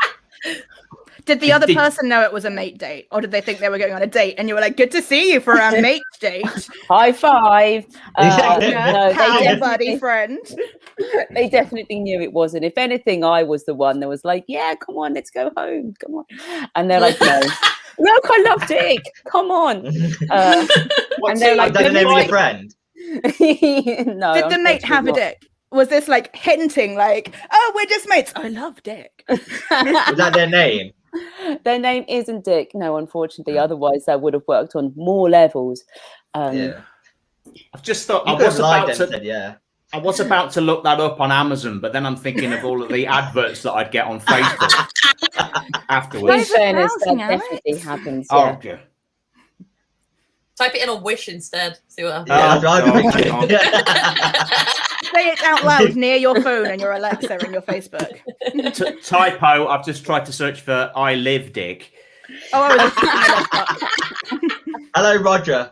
Speaker 7: Did the other person know it was a mate date, or did they think they were going on a date? And you were like, "Good to see you for our mate date."
Speaker 3: High five. No,
Speaker 7: Pal, buddy, friend.
Speaker 3: They definitely knew it wasn't. If anything, I was the one that was like, "Yeah, come on, let's go home. Come on." And they're like, "No." Look, I love Dick. Come on. And they're like,
Speaker 4: Is that the name of your friend?
Speaker 3: No.
Speaker 7: Did the mate have a dick? Was this like hinting, like, "Oh, we're just mates"? I love Dick.
Speaker 4: Was that their name?
Speaker 3: Their name isn't Dick. No, unfortunately. Otherwise, that would have worked on more levels.
Speaker 4: Yeah.
Speaker 2: I've just thought
Speaker 4: You
Speaker 2: I
Speaker 4: could
Speaker 2: was
Speaker 4: have lied
Speaker 2: about
Speaker 4: and
Speaker 2: to.
Speaker 4: said yeah.
Speaker 2: I was about to look that up on Amazon, but then I'm thinking of all of the adverts that I'd get on Facebook
Speaker 3: In
Speaker 2: afterwards.
Speaker 3: fairness, that
Speaker 7: browsing, Alex?
Speaker 3: definitely happens.
Speaker 2: Oh,
Speaker 3: Yeah.
Speaker 2: dear.
Speaker 5: Type it in on Wish instead. See what happens.
Speaker 4: Yeah,
Speaker 2: Oh,
Speaker 4: that's
Speaker 2: God,
Speaker 4: what I was
Speaker 2: hang on.
Speaker 4: thinking.
Speaker 7: Say it out loud near your phone and your Alexa and your Facebook.
Speaker 2: Typo. I've just tried to search for "I live Dick."
Speaker 7: Oh, I was
Speaker 4: Hello, Roger.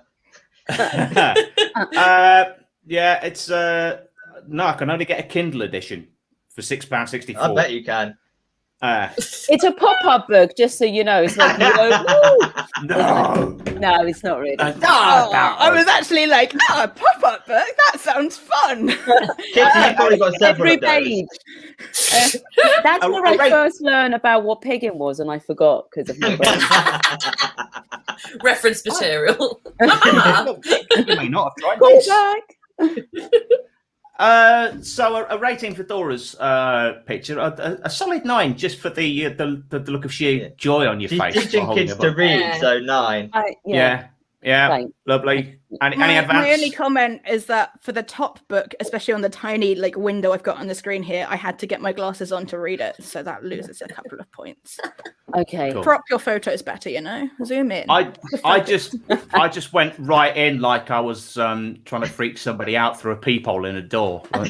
Speaker 2: Yeah, it's no. I can only get a Kindle edition for £6.64.
Speaker 4: I bet you can.
Speaker 3: It's a pop-up book, just so you know. It's like, you go, "Woo!"
Speaker 2: No.
Speaker 3: No, it's not really.
Speaker 7: I was actually like, a pop-up book? That sounds fun.
Speaker 4: You've probably got several
Speaker 3: Every
Speaker 4: of those.
Speaker 3: page. That's where I first learned about what pigging was, and I forgot because of my brain.
Speaker 5: Reference material.
Speaker 2: You may not have tried
Speaker 3: Go
Speaker 2: this.
Speaker 3: back.
Speaker 2: So a rating for Dora's picture, a solid 9, just for the look of sheer joy on your
Speaker 4: She's
Speaker 2: face.
Speaker 4: teaching
Speaker 2: while holding
Speaker 4: kids
Speaker 2: a book.
Speaker 4: to read, so 9.
Speaker 2: Yeah,
Speaker 3: Thanks.
Speaker 2: lovely. Any
Speaker 7: My
Speaker 2: advance?
Speaker 7: only comment is that for the top book, especially on the tiny window I've got on the screen here, I had to get my glasses on to read it, so that loses a couple of points.
Speaker 3: Okay.
Speaker 2: Cool.
Speaker 7: Crop your photos better, zoom in.
Speaker 2: I just went right in like I was trying to freak somebody out through a peephole in a door. On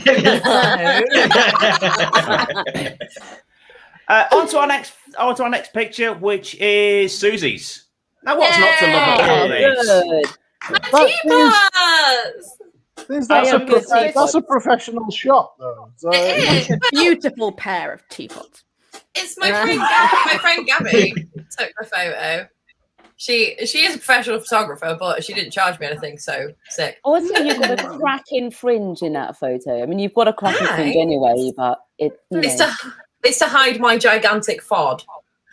Speaker 2: to our next picture, which is Susie's. Now, what's not to love about these?
Speaker 3: Good.
Speaker 6: That's a professional shot, though. So.
Speaker 5: It is.
Speaker 7: Beautiful pair of teapots.
Speaker 5: It's my friend. My friend Gabby took the photo. She is a professional photographer, but she didn't charge me anything. So sick.
Speaker 3: Also, you've got a cracking fringe in that photo. I mean, you've got a cracking fringe anyway, but
Speaker 5: it's to hide my gigantic fod.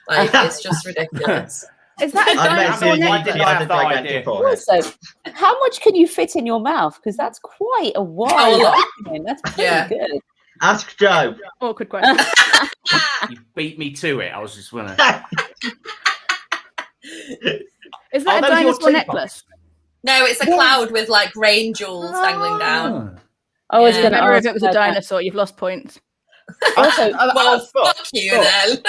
Speaker 5: It's just ridiculous.
Speaker 7: Is that a dinosaur necklace?
Speaker 3: Also, how much can you fit in your mouth? Because that's quite a wide opening. That's pretty good.
Speaker 4: Ask Joe.
Speaker 7: Awkward question.
Speaker 2: You beat me to it. I was just wondering.
Speaker 7: Is that a dinosaur necklace?
Speaker 5: No, it's a cloud with rain jewels dangling down.
Speaker 3: I was going to
Speaker 7: remember
Speaker 3: ask
Speaker 7: if it was a dinosaur. You've lost points.
Speaker 3: Also,
Speaker 5: well, fuck you then.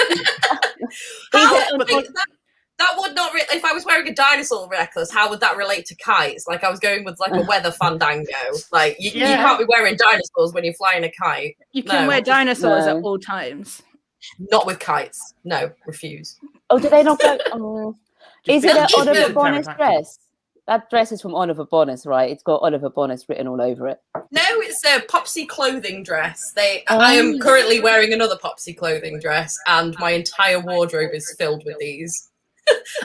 Speaker 5: That would not really. If I was wearing a dinosaur necklace, how would that relate to kites? I was going with a weather fandango. You can't be wearing dinosaurs when you're flying a kite.
Speaker 7: You can wear dinosaurs at all times.
Speaker 5: Not with kites. No, refuse.
Speaker 3: Oh, do they not go? Is it an Oliver Bonas dress? That dress is from Oliver Bonas, right? It's got Oliver Bonas written all over it.
Speaker 5: No, it's a Popsy clothing dress. I am currently wearing another Popsy clothing dress, and my entire wardrobe is filled with these.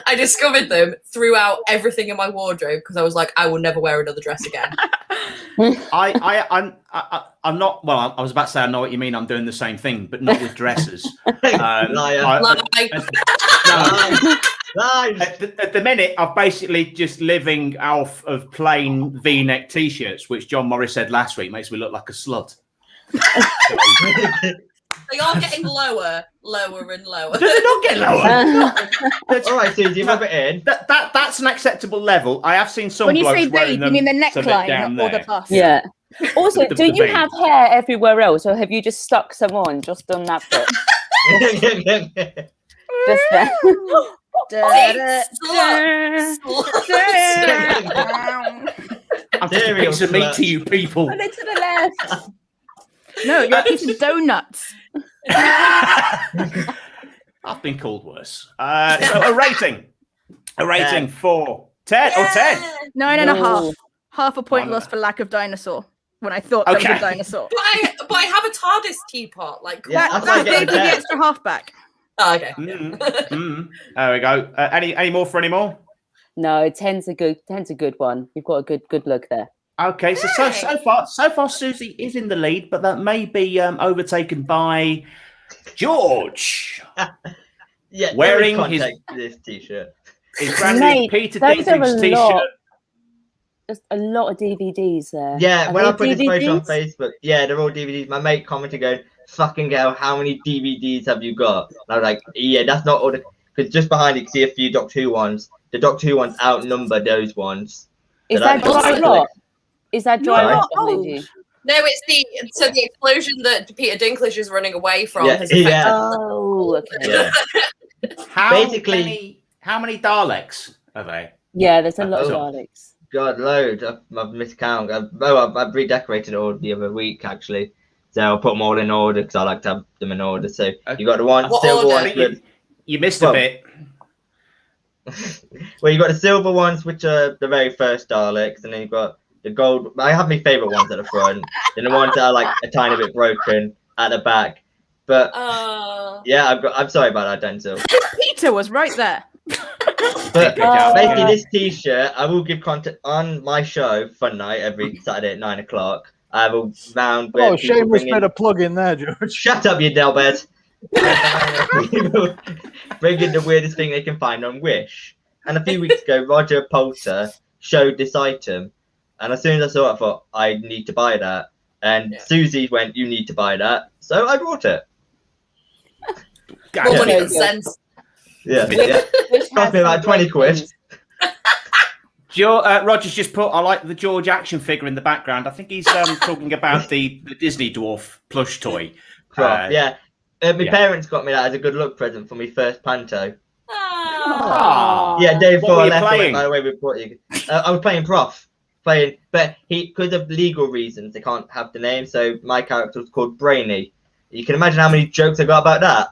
Speaker 5: I discovered them throughout everything in my wardrobe because I was like, I will never wear another dress again.
Speaker 2: I'm not. Well, I was about to say I know what you mean. I'm doing the same thing, but not with dresses.
Speaker 4: Liar.
Speaker 2: At the minute, I'm basically just living off of plain V-neck T-shirts, which John Morris said last week makes me look like a slut.
Speaker 5: They are getting lower and lower.
Speaker 2: Do they not get lower?
Speaker 4: All right, Susie, rub it in.
Speaker 2: That's an acceptable level. I have seen some.
Speaker 7: When you
Speaker 2: blokes
Speaker 7: say
Speaker 2: wearing
Speaker 7: they, you mean the
Speaker 2: them
Speaker 7: neckline or the bust?
Speaker 3: Yeah. Also,
Speaker 2: The
Speaker 3: do you
Speaker 2: V.
Speaker 3: have hair everywhere else, or have you just stuck some on just on that bit? Just there.
Speaker 2: I'm just a piece of meat to you people.
Speaker 3: Put it to the left.
Speaker 7: No, you're a piece of donuts.
Speaker 2: I've been called worse. So a rating for 10 or 10.
Speaker 7: 9.5. Half a point lost for lack of dinosaur. When I thought there was a dinosaur.
Speaker 5: But I have a TARDIS teapot.
Speaker 7: That gave you the extra half back.
Speaker 5: Oh, okay.
Speaker 2: There we go. Any more for any more?
Speaker 3: No, 10's a good one. You've got a good look there.
Speaker 2: Okay, so far Susie is in the lead, but that may be overtaken by George.
Speaker 4: Yeah,
Speaker 2: wearing
Speaker 4: this T-shirt.
Speaker 2: His brand new Peter Dinklage T-shirt.
Speaker 3: There's a lot of DVDs there.
Speaker 4: Yeah, when I put this photo on Facebook, they're all DVDs. My mate commented going, "Fucking hell, how many DVDs have you got?" And I was like, "Yeah, that's not all." Because just behind you can see a few Doctor Who ones. The Doctor Who ones outnumber those ones.
Speaker 3: Is that dry lot? Is that dry lot?
Speaker 5: No, it's the explosion that Peter Dinklage is running away from. Has affected.
Speaker 3: Oh, okay.
Speaker 2: Yeah. How many Daleks are they?
Speaker 3: Yeah, there's a lot of Daleks.
Speaker 4: God, loads. I've missed count. I've redecorated all the other week actually, so I'll put them all in order because I like to have them in order. So you got the one silver ones.
Speaker 2: You missed a bit.
Speaker 4: Well, you got the silver ones, which are the very first Daleks, and then you've got the gold. I have my favourite ones at the front, and the ones that are like a tiny bit broken at the back. But yeah, I'm sorry about that, Denzel.
Speaker 7: Peter was right there.
Speaker 4: But
Speaker 2: Good job.
Speaker 4: basically, this T-shirt, I will give content on my show, Fun Night, every Saturday at 9 o'clock. I have a round where people
Speaker 6: shameless
Speaker 4: bring in...
Speaker 6: bit of plug in there, George.
Speaker 4: Shut up, you Delbed. People bring in the weirdest thing they can find on Wish. And a few weeks ago, Roger Poulter showed this item. And as soon as I saw it, I thought, I need to buy that. And Susie went, you need to buy that. So I bought it.
Speaker 5: More money than sense.
Speaker 4: Yeah. Cost me about 20 quid.
Speaker 2: Roger's just put, I like the George action figure in the background. I think he's talking about the Disney dwarf plush toy.
Speaker 4: My parents got me that as a good luck present for my first panto. Yeah, day before I left, I went, by the way, we brought you. I was playing Prof. But because of legal reasons, they can't have the name, so my character was called Brainy. You can imagine how many jokes I got about that.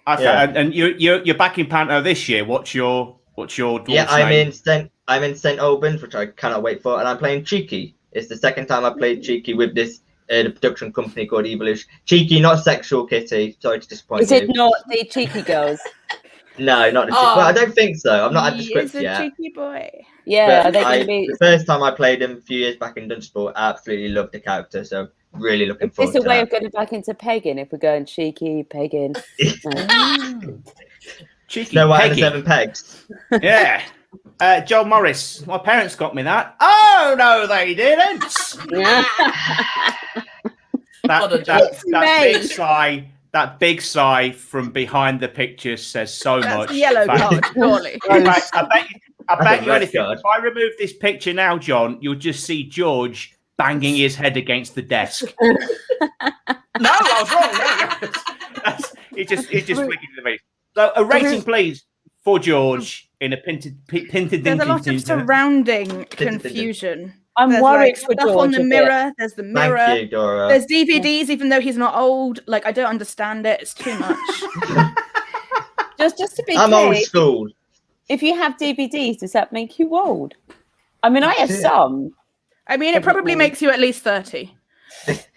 Speaker 2: And you're back in panto this year. What's your dwarf's name?
Speaker 4: I'm in St. Albans, which I cannot wait for, and I'm playing Cheeky. It's the second time I played Cheeky with this the production company called Evolution. Cheeky, not sexual, Kitty. Sorry to disappoint you.
Speaker 3: Is it not the Cheeky Girls?
Speaker 4: No, not the Cheeky. Well, I don't think so. I've not had the script
Speaker 7: He's a
Speaker 4: yet.
Speaker 7: cheeky boy.
Speaker 3: Yeah,
Speaker 4: The first time I played him a few years back in Dunstable, I absolutely loved the character, so really looking forward to
Speaker 3: It's a way
Speaker 4: that.
Speaker 3: of getting back into pegging if we're going cheeky, pegging.
Speaker 2: Cheeky
Speaker 4: No, I had
Speaker 2: Peggy.
Speaker 4: 7 pegs.
Speaker 2: Yeah. Joel Morris, my parents got me that. Oh, no, they didn't. That big sigh from behind the picture says so much.
Speaker 7: That's yellow card, surely.
Speaker 2: I bet you
Speaker 4: red
Speaker 2: anything.
Speaker 4: card.
Speaker 2: If I remove this picture now, John, you'll just see George banging his head against the desk. No, I was wrong. He's just flicking to me. So a rating, please, for George in a pinted.
Speaker 7: There's a lot of surrounding confusion.
Speaker 3: I'm
Speaker 7: There's
Speaker 3: worried
Speaker 7: like
Speaker 3: for
Speaker 7: stuff
Speaker 3: George
Speaker 7: on the
Speaker 3: a bit.
Speaker 7: mirror. There's the mirror.
Speaker 4: Thank you, Dora.
Speaker 7: There's DVDs, even though he's not old. Like, I don't understand it. It's too much.
Speaker 3: Just to be
Speaker 4: I'm
Speaker 3: clear,
Speaker 4: old school.
Speaker 3: if you have DVDs, does that make you old? I mean, I have some.
Speaker 7: I mean, it probably makes you at least 30.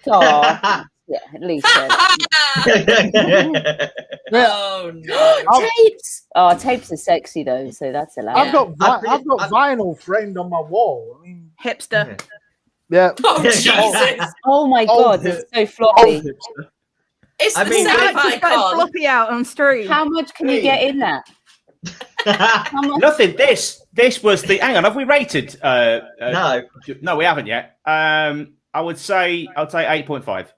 Speaker 3: Oh, yeah, at least.
Speaker 5: Oh no!
Speaker 3: Tapes. Oh, tapes are sexy though, so that's allowed.
Speaker 6: I've got vinyl framed on my wall. I mean,
Speaker 7: hipster.
Speaker 6: Yeah.
Speaker 5: Oh Jesus!
Speaker 3: Oh my
Speaker 6: Old
Speaker 3: god, it's so floppy.
Speaker 5: It's the
Speaker 4: mean,
Speaker 5: same
Speaker 7: Alex is going
Speaker 5: icon.
Speaker 7: floppy out on stream.
Speaker 3: How much can you get in that? How much?
Speaker 2: Nothing. This was the. Hang on, have we rated?
Speaker 4: No.
Speaker 2: No, we haven't yet. I would say 8.5.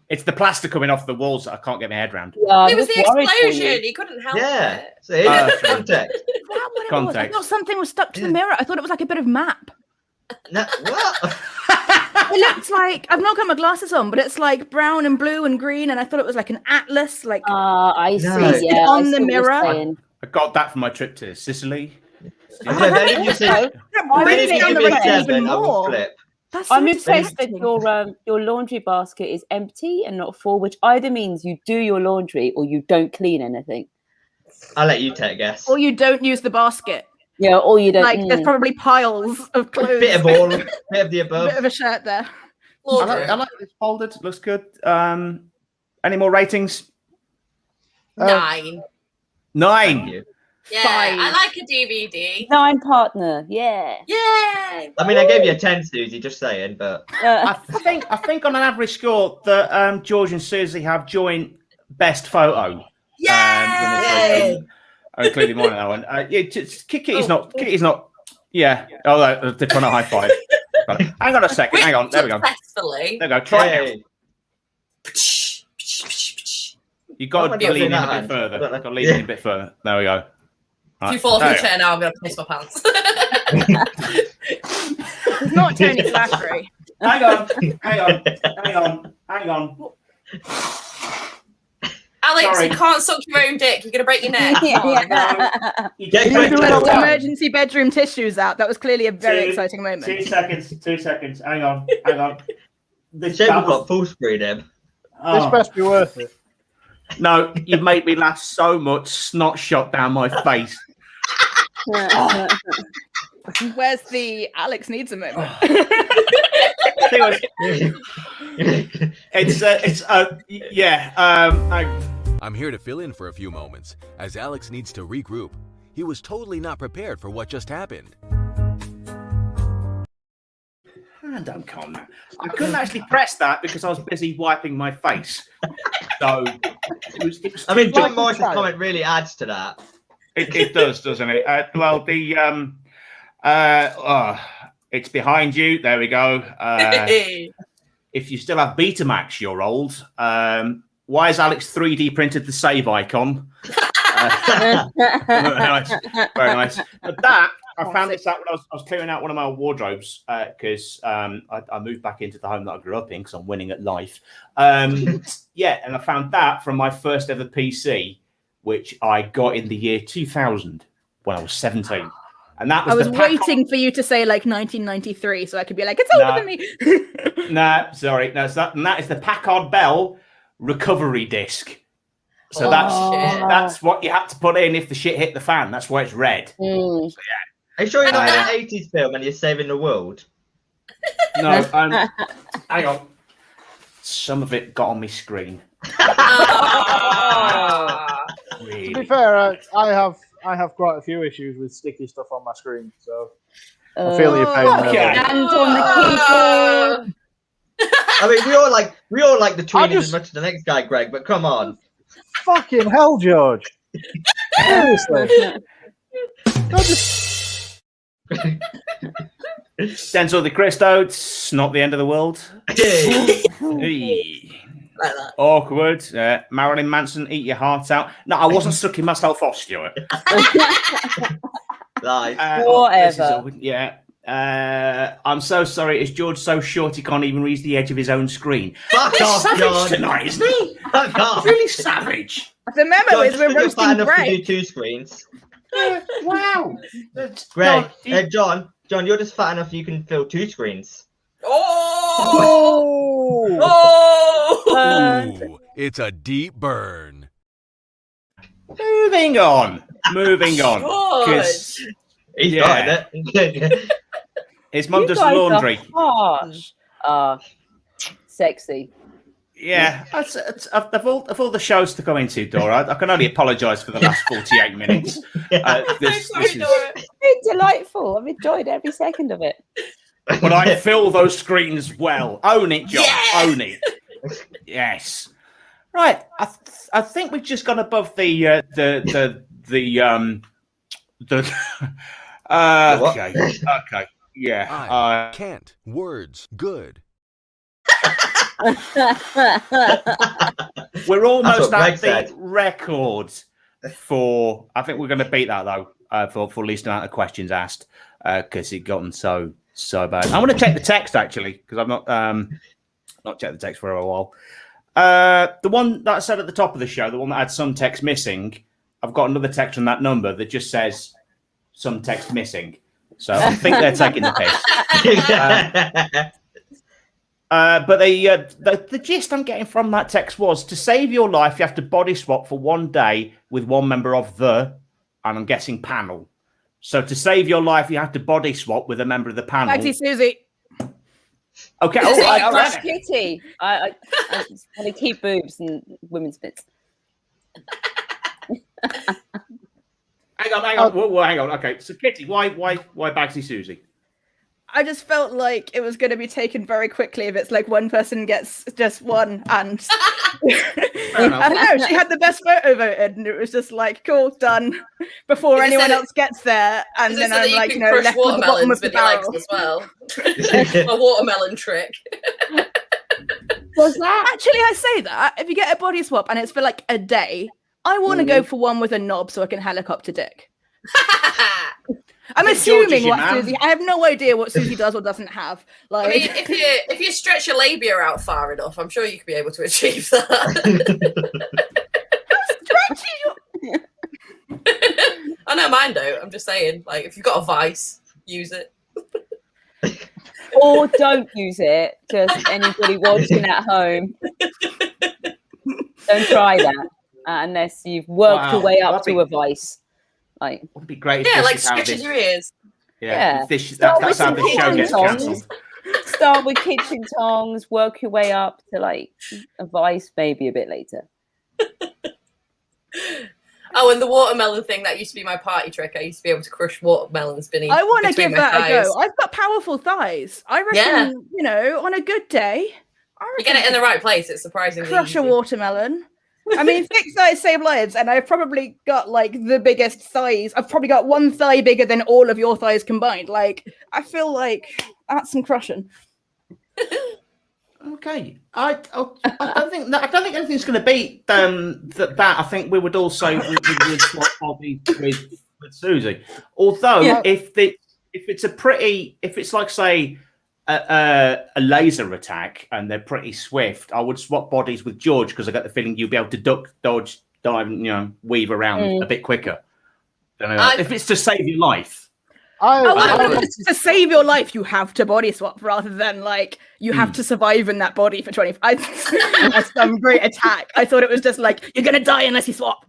Speaker 2: It's the plaster coming off the walls that I can't get my head around.
Speaker 3: Yeah,
Speaker 5: It was the explosion. He couldn't help
Speaker 4: Yeah.
Speaker 5: it.
Speaker 4: So it is context.
Speaker 7: Is that what it was? I
Speaker 2: Context.
Speaker 7: thought something was stuck to the mirror. I thought it was like a bit of map.
Speaker 4: No, what?
Speaker 7: It looks like, I've not got my glasses on, but it's like brown and blue and green, and I thought it was like an atlas, like
Speaker 3: I see.
Speaker 4: No.
Speaker 3: Yeah,
Speaker 7: On
Speaker 3: I
Speaker 7: the
Speaker 3: see what you're
Speaker 7: mirror.
Speaker 3: saying.
Speaker 2: I got that for my trip to Sicily.
Speaker 4: Okay, then if you say,
Speaker 3: I'm
Speaker 4: then if you
Speaker 7: down
Speaker 4: give
Speaker 7: the
Speaker 4: me
Speaker 7: road
Speaker 4: a
Speaker 7: even
Speaker 4: 7, I will
Speaker 7: more.
Speaker 4: flip.
Speaker 7: That's so
Speaker 3: I'm impressed that
Speaker 7: distracting.
Speaker 3: your laundry basket is empty and not full, which either means you do your laundry or you don't clean anything.
Speaker 4: I'll let you take a guess.
Speaker 7: Or you don't use the basket.
Speaker 3: Yeah, or you don't.
Speaker 7: Like, there's probably piles of clothes.
Speaker 4: Bit of all, bit of the
Speaker 7: A
Speaker 4: above.
Speaker 7: bit of a shirt there.
Speaker 2: I like this folded. Looks good. Any more ratings?
Speaker 5: 9.
Speaker 2: 9.
Speaker 4: Thank you.
Speaker 5: Yeah,
Speaker 7: 5.
Speaker 5: I like a DVD.
Speaker 3: 9 partner. Yeah.
Speaker 5: Yeah.
Speaker 4: I mean, I gave you a 10, Susie, just saying, but
Speaker 2: I think on an average score that George and Susie have joint best photo.
Speaker 5: Yay!
Speaker 2: Including mine, that one. Kitty's not. Yeah. Oh, they're trying to high five. Hang on a second. Hang on. There we go.
Speaker 5: Successfully.
Speaker 2: There we go. Try it.
Speaker 4: Yay.
Speaker 2: You got
Speaker 4: I'm
Speaker 2: to
Speaker 4: gonna
Speaker 2: lean in
Speaker 4: do
Speaker 2: a
Speaker 4: that
Speaker 2: bit further.
Speaker 4: hand.
Speaker 2: Got to lean in a bit further. There we go.
Speaker 5: If you fall off
Speaker 2: There
Speaker 5: your
Speaker 2: we go.
Speaker 5: chair now, I'm going to piss my pants.
Speaker 7: It's not Tony Thackeray.
Speaker 2: Hang on.
Speaker 5: Alex,
Speaker 2: Sorry.
Speaker 5: you can't suck your own dick. You're going to break your neck. Come on.
Speaker 2: You
Speaker 4: Get
Speaker 2: did
Speaker 4: quick,
Speaker 2: it.
Speaker 4: let's go.
Speaker 7: Emergency bedroom tissues out. That was clearly a very exciting moment.
Speaker 2: 2 seconds. 2 seconds. Hang on. This
Speaker 4: Shame
Speaker 2: that
Speaker 4: we've
Speaker 2: was-
Speaker 4: got full screen him.
Speaker 6: This
Speaker 2: oh.
Speaker 6: best be worth it.
Speaker 2: No, you've made me laugh so much. Snot shot down my face.
Speaker 7: Where's the Alex needs a moment?
Speaker 2: It's yeah.
Speaker 1: I'm here to fill in for a few moments, as Alex needs to regroup. He was totally not prepared for what just happened.
Speaker 2: Don't con that. I couldn't actually press that because I was busy wiping my face. So it was
Speaker 4: I mean, John Morris's comment really adds to that.
Speaker 2: It does, doesn't it? Well, it's behind you. There we go. If you still have Betamax, you're old. Why has Alex 3D printed the save icon? Very nice. Very nice. But that, I found this out when I was clearing out one of my wardrobes because I moved back into the home that I grew up in because I'm winning at life. Yeah, and I found that from my first ever PC, which I got in the year 2000 when I was 17. And that was
Speaker 7: I was waiting for you to say like 1993 so I could be like, it's older than me.
Speaker 2: Sorry. No, and that is the Packard Bell recovery disc. So that's what you had to put in if the shit hit the fan. That's why it's red. So, yeah.
Speaker 4: Are you sure you're not an 80s film and you're saving the world?
Speaker 2: No, hang on. Some of it got on my screen.
Speaker 6: To be fair, I have quite a few issues with sticky stuff on my screen, so I feel your pain.
Speaker 2: Okay.
Speaker 3: And on the keyboard.
Speaker 4: I mean, we all like the tweenies as much as the next guy, Greg. But come on,
Speaker 6: fucking hell, George! Seriously.
Speaker 2: Denzel de Cristo, it's not the end of the world.
Speaker 5: Like that.
Speaker 2: Awkward. Marilyn Manson, eat your heart out. No, I wasn't sucking myself off, Stuart.
Speaker 3: Whatever.
Speaker 2: Yeah. I'm so sorry. Is George so short he can't even reach the edge of his own screen?
Speaker 4: Fuck off,
Speaker 2: savage
Speaker 4: John.
Speaker 2: tonight, isn't he?
Speaker 4: Fuck off.
Speaker 2: Really savage.
Speaker 7: The memo is we're
Speaker 4: You're fat
Speaker 7: roasting
Speaker 4: enough to do
Speaker 7: Greg.
Speaker 4: 2 screens.
Speaker 2: Wow.
Speaker 4: Greg,
Speaker 2: No,
Speaker 4: John, you're just fat enough you can fill 2 screens.
Speaker 1: Ooh, it's a deep burn.
Speaker 2: Moving on. 'Cause,
Speaker 4: He's
Speaker 2: yeah.
Speaker 4: got it.
Speaker 2: his mum
Speaker 3: You
Speaker 2: does
Speaker 3: guys are
Speaker 2: laundry.
Speaker 3: harsh. Sexy.
Speaker 2: Yeah, of all the shows to go into, Dora, I can only apologise for the last 48 minutes. This is,
Speaker 3: It's delightful. I've enjoyed every second of it.
Speaker 2: but I fill those screens well. Own it, John.
Speaker 5: Yeah.
Speaker 2: Own it. Yes. Right. I think we've just gone above the okay. Yeah.
Speaker 1: I can't. Words. Good.
Speaker 2: We're almost
Speaker 4: Greg
Speaker 2: at the
Speaker 4: said.
Speaker 2: record for. I think we're going to beat that though for least amount of questions asked because it gotten so bad. I want to check the text actually because I've not checked the text for a while. The one that I said at the top of the show, the one that had some text missing, I've got another text from that number that just says some text missing. So I think they're taking the piss. But the gist I'm getting from that text was to save your life, you have to body swap for 1 day with one member of and I'm guessing panel. So to save your life, you have to body swap with a member of the panel.
Speaker 7: Bagsy Susie.
Speaker 2: Okay.
Speaker 3: Oh,
Speaker 2: I
Speaker 3: Crush
Speaker 2: read it.
Speaker 3: Kitty. I just want to keep boobs and women's bits.
Speaker 2: Hang on. Whoa, hang on. Okay. So Kitty, why Bagsy Susie?
Speaker 7: I just felt like it was going to be taken very quickly if it's like one person gets just one and I don't know, she had the best photo voted and it was just like, cool, done before anyone else gets there. And then I'm like, left with the bottom of the barrel.
Speaker 5: As well. A watermelon trick.
Speaker 3: Was that?
Speaker 7: Actually, I say that if you get a body swap and it's for like a day, I want to go for one with a knob so I can helicopter dick. I'm assuming what Susie. I have no idea what Susie does or doesn't have. Like,
Speaker 5: I mean, if you stretch your labia out far enough, I'm sure you could be able to achieve that. I know mine don't. I'm just saying, like, if you've got a vice, use it.
Speaker 3: Or don't use it. Just anybody watching at home. Don't try that unless you've worked your way up to a vice. Like,
Speaker 2: would be great.
Speaker 5: Yeah, like stretching your ears.
Speaker 2: Yeah. That's how the show gets cancelled.
Speaker 3: Start with kitchen tongs, work your way up to like a vice, maybe a bit later.
Speaker 5: Oh, and the watermelon thing, that used to be my party trick. I used to be able to crush watermelons beneath.
Speaker 7: I want to
Speaker 5: between
Speaker 7: give
Speaker 5: my
Speaker 7: that
Speaker 5: thighs.
Speaker 7: a go. I've got powerful thighs. I reckon, you know, on a good day,
Speaker 5: You get it in the right place, it's surprisingly
Speaker 7: crush
Speaker 5: easy.
Speaker 7: a watermelon. I mean, thick thighs save lives, and I've probably got like the biggest thighs. I've probably got one thigh bigger than all of your thighs combined. Like, I feel like that's some crushing.
Speaker 2: Okay, I don't think anything's going to beat that. I think we would also we would swap bodies with Susie. Although if it's like say a laser attack and they're pretty swift, I would swap bodies with George because I got the feeling you'll be able to duck, dodge, dive, and weave around a bit quicker. If it's to save your life.
Speaker 7: To save your life, you have to body swap rather than like you have to survive in that body for 25. That's some great attack. I thought it was just like you're gonna die unless you swap.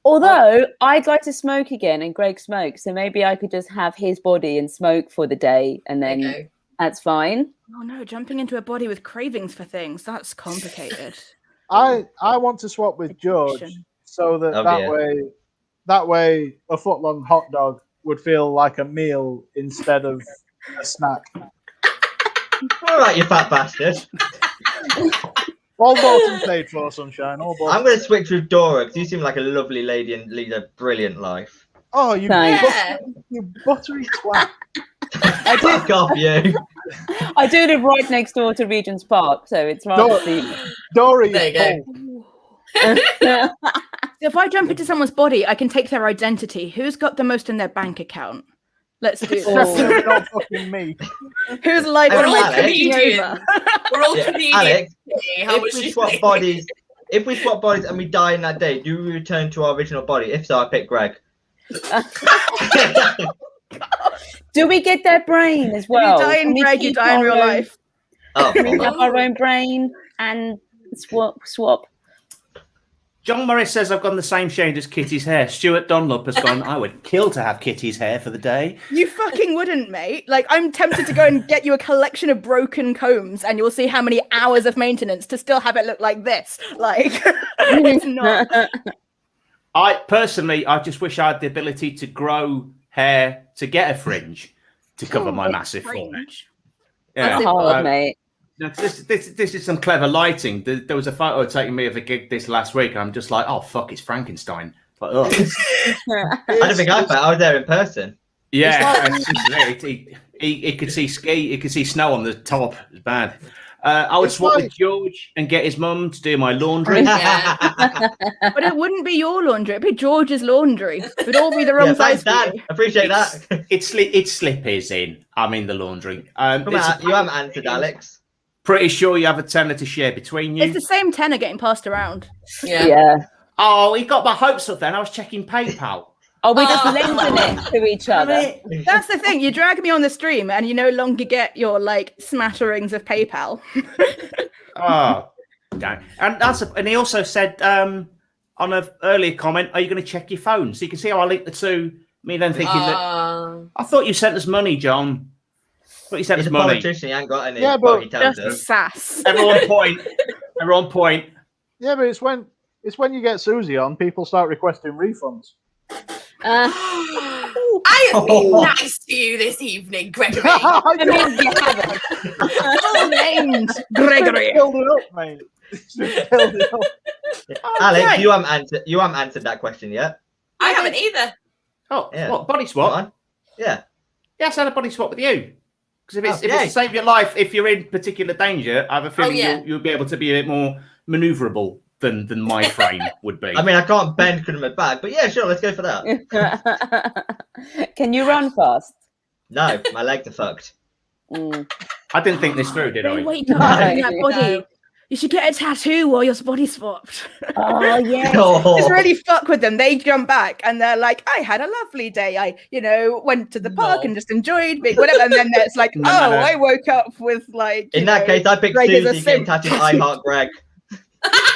Speaker 3: Although I'd like to smoke again, and Greg smokes, so maybe I could just have his body and smoke for the day, and then that's fine.
Speaker 7: Oh no, jumping into a body with cravings for things—that's complicated.
Speaker 6: I want to swap with George so that way a foot-long hot dog would feel like a meal instead of a snack.
Speaker 4: All right, you fat bastard.
Speaker 6: All bought and paid for, sunshine. All bought.
Speaker 4: I'm going to switch with Dora because you seem like a lovely lady and lead a brilliant life.
Speaker 6: Oh, you buttery twat.
Speaker 4: Fuck off, you.
Speaker 3: I do live right next door to Regent's Park, so it's rather
Speaker 6: Dora,
Speaker 5: there you go.
Speaker 7: If I jump into someone's body, I can take their identity. Who's got the most in their bank account? Let's do this.
Speaker 6: Not fucking me.
Speaker 7: Whose life am I taking over?
Speaker 5: We're all comedians.
Speaker 4: Alex,
Speaker 5: How much
Speaker 4: if we swap bodies and we die in that day, do we return to our original body? If so, I pick Greg.
Speaker 3: Do we get their brain as well?
Speaker 7: You die in Greg, you die in real life.
Speaker 4: Oh,
Speaker 3: Can we have our own brain and swap?
Speaker 2: John Morris says I've gone the same shade as Kitty's hair. Stuart Dunlop has gone, I would kill to have Kitty's hair for the day.
Speaker 7: You fucking wouldn't, mate. Like, I'm tempted to go and get you a collection of broken combs and you'll see how many hours of maintenance to still have it look like this. Like, it's not.
Speaker 2: I just wish I had the ability to grow hair to get a fringe to cover my massive forehead.
Speaker 3: That's hard, mate.
Speaker 2: Now, this is some clever lighting. There was a photo taking me of a gig this last week, and I'm just like, oh fuck, it's Frankenstein. But,
Speaker 4: I don't think I was there in person.
Speaker 2: Yeah, he could see ski, he could see snow on the top. It's bad. I would swap with George and get his mum to do my laundry.
Speaker 7: But it wouldn't be your laundry; it'd be George's laundry. It would all be the wrong size.
Speaker 4: Thanks, Dan. Appreciate that.
Speaker 2: It's slippers in. I mean the laundry.
Speaker 4: You haven't answered, Alex.
Speaker 2: Pretty sure you have a tenner to share between you.
Speaker 7: It's the same tenner getting passed around.
Speaker 3: Yeah.
Speaker 2: Oh, he got my hopes up then. I was checking PayPal.
Speaker 3: Oh, we just lending it to each other.
Speaker 7: That's the thing. You drag me on the stream and you no longer get your like smatterings of PayPal.
Speaker 2: Oh, dang. And he also said on an earlier comment, are you going to check your phone? So you can see how I linked the two. Me then thinking that I thought you sent us money, John. But he sent us money.
Speaker 4: Politician, he ain't got any.
Speaker 6: Yeah, but
Speaker 7: just sass.
Speaker 2: Everyone point. Everyone point.
Speaker 6: Yeah, but it's when you get Susie on, people start requesting refunds.
Speaker 5: I have been nice to you this evening, Gregory.
Speaker 3: I mean, you haven't.
Speaker 7: Full names, Gregory.
Speaker 6: Build it up, mate. Build it up.
Speaker 4: Alex, you haven't answered that question yet.
Speaker 5: I haven't either.
Speaker 2: Oh,
Speaker 4: Yeah.
Speaker 2: what, body swap?
Speaker 4: Yeah.
Speaker 2: Yes, I had a body swap with you. Because if it's to save your life, if you're in particular danger, I have a feeling you'll be able to be a bit more manoeuvrable than my frame would be.
Speaker 4: I mean, I can't bend because of my back, but yeah, sure, let's go for that.
Speaker 3: Can you run fast?
Speaker 4: No, my legs are fucked.
Speaker 2: I didn't think this through, did I?
Speaker 7: Wait up, that body. You should get a tattoo while you're body swapped.
Speaker 3: Oh, yeah.
Speaker 7: Just really fuck with them. They jump back and they're like, I had a lovely day. I, went to the park and just enjoyed being whatever. And then it's like, I woke up with like.
Speaker 4: In that case, I picked Susie getting tattooed I Heart Greg.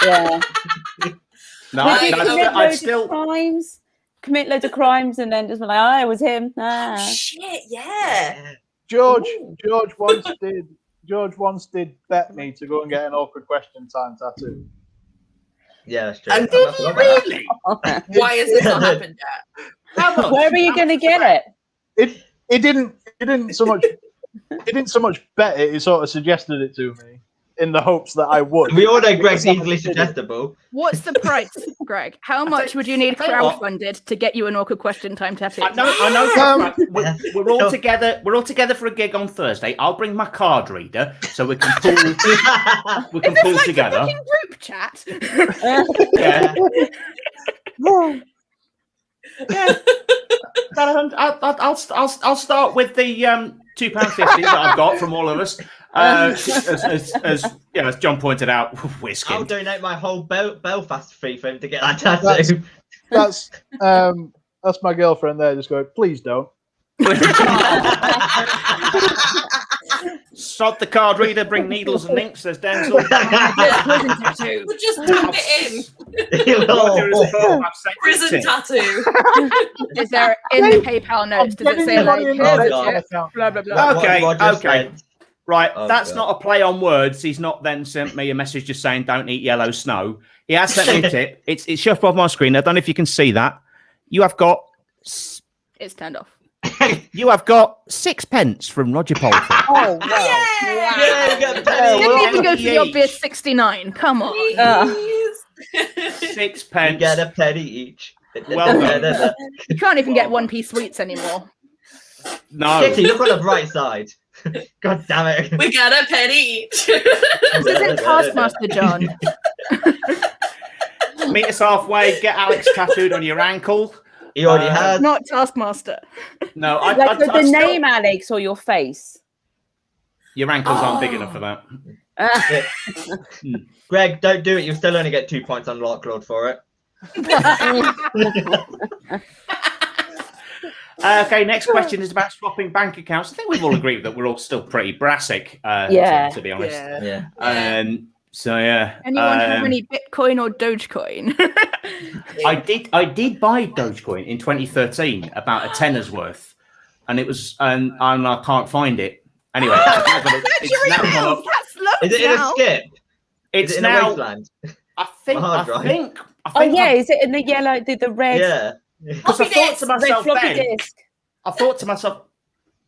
Speaker 3: Yeah.
Speaker 2: No,
Speaker 3: commit loads of crimes and then just be like, it was him.
Speaker 5: Shit, yeah.
Speaker 6: George once did bet me to go and get an awkward question time tattoo.
Speaker 4: Yeah, that's true.
Speaker 2: And did he really?
Speaker 5: Why has this not happened yet?
Speaker 3: Where are you going to get it?
Speaker 6: He didn't so much bet it. He sort of suggested it to me in the hopes that I would.
Speaker 4: We all know Greg's easily suggestible.
Speaker 7: What's the price, Greg? How much would you need crowdfunded to get you an awkward question time tattoo?
Speaker 2: I know. We're all together. We're all together for a gig on Thursday. I'll bring my card reader so we can pull. We can pull
Speaker 7: like
Speaker 2: together.
Speaker 7: A fucking group chat.
Speaker 2: Yeah. Yeah. I'll start with the £2.50 that I've got from all of us. As John pointed out, we're skint.
Speaker 4: I'll donate my whole Belfast fee for him to get that tattoo.
Speaker 6: That's my girlfriend there. Just going, please don't.
Speaker 2: Stop the card reader. Bring needles and inks. There's Denzel.
Speaker 5: We'll just tap it in. Prison tattoo.
Speaker 7: Is there in the PayPal notes? Does it say like blah blah blah?
Speaker 2: Okay. Right, that's
Speaker 4: God.
Speaker 2: not a play on words. He's not then sent me a message just saying don't eat yellow snow. He has sent me a tip. It's just above my screen. I don't know if you can see that. You have got.
Speaker 7: It's turned off.
Speaker 2: You have got 6 pence from Roger Poulter.
Speaker 3: Oh, wow.
Speaker 7: Didn't even go for the obvious 69. Come on.
Speaker 2: 6 pence.
Speaker 4: You get a penny each.
Speaker 2: Well done.
Speaker 7: You can't even get one piece sweets anymore.
Speaker 2: No.
Speaker 4: Kitty, look on the bright side. God damn it.
Speaker 5: We got a penny each.
Speaker 7: This isn't Taskmaster, John.
Speaker 2: Meet us halfway. Get Alex tattooed on your ankle.
Speaker 4: He already has.
Speaker 7: Not Taskmaster.
Speaker 2: No,
Speaker 3: Like the name, Alex, or your face?
Speaker 2: Your ankles aren't big enough for that.
Speaker 4: Greg, don't do it. You'll still only get 2 points on Larklord for it.
Speaker 2: Okay, next question is about swapping bank accounts. I think we've all agreed that we're all still pretty brassic, to be honest.
Speaker 4: Yeah.
Speaker 2: So yeah.
Speaker 7: Anyone have any Bitcoin or Dogecoin?
Speaker 2: I did buy Dogecoin in 2013, about a tenner's worth, and it was and I can't find it. Anyway, it's now gone up.
Speaker 4: Is it in a skip?
Speaker 2: It's
Speaker 4: is it in
Speaker 2: now.
Speaker 4: a wasteland?
Speaker 2: I think.
Speaker 3: Oh yeah, is it in the yellow, the red?
Speaker 4: Yeah.
Speaker 2: Because I thought to myself then. I thought to myself,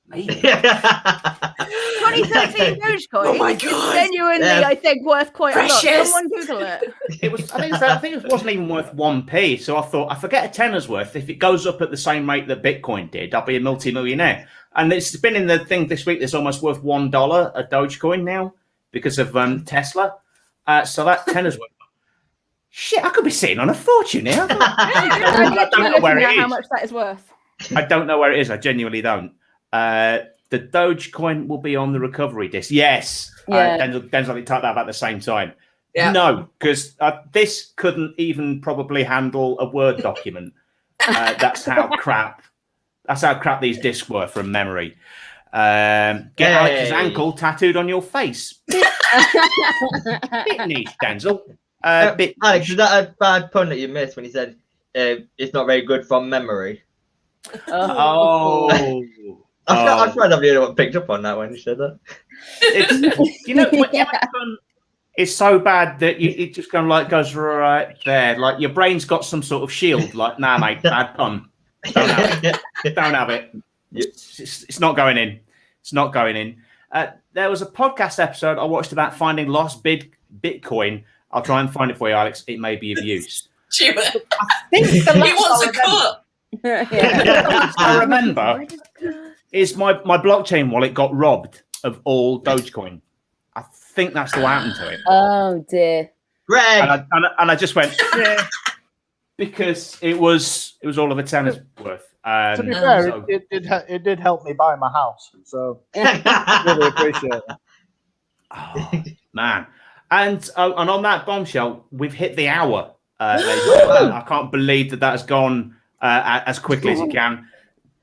Speaker 2: maybe.
Speaker 7: 2013 Dogecoin.
Speaker 5: Oh my
Speaker 7: is
Speaker 5: God.
Speaker 7: genuinely, I think, worth quite a lot.
Speaker 5: Precious.
Speaker 7: Someone Google it.
Speaker 2: It was. I think it wasn't even worth 1p. So I thought, I forget a tenner's worth. If it goes up at the same rate that Bitcoin did, I'll be a multi-millionaire. And it's been in the thing this week. It's almost worth $1 a Dogecoin now because of Tesla. So that tenner's worth. Shit, I could be sitting on a fortune here. I don't know where it is.
Speaker 7: How much that is worth?
Speaker 2: I don't know where it is. I genuinely don't. The Dogecoin will be on the recovery disc. Yes.
Speaker 3: Yeah.
Speaker 2: Denzel typed that about the same time.
Speaker 5: Yeah.
Speaker 2: No, because this couldn't even probably handle a Word document. That's how crap. That's how crap these discs were from memory. Get Alex's ankle tattooed on your face. Bit niche, Denzel.
Speaker 4: Alex, is that a bad pun that you missed when he said it's not very good from memory?
Speaker 2: Oh.
Speaker 4: I tried to be the only one picked up on that when you said that.
Speaker 2: When pun is so bad that it just kind of like goes right there. Like your brain's got some sort of shield. Like, nah, mate, bad pun. Don't have it. Don't have it. It's not going in. It's not going in. There was a podcast episode I watched about finding lost Bitcoin. I'll try and find it for you, Alex. It may be of use.
Speaker 5: He
Speaker 2: He
Speaker 5: wants a cut.
Speaker 2: I remember is my blockchain wallet got robbed of all Dogecoin. I think that's what happened to it.
Speaker 3: Oh dear.
Speaker 4: Greg!
Speaker 2: And I just went, yeah, because it was all of a tenner's worth.
Speaker 6: To be fair, it did help me buy my house, so really appreciate it.
Speaker 2: Oh, man. And on that bombshell, we've hit the hour. I can't believe that has gone as quickly as it can.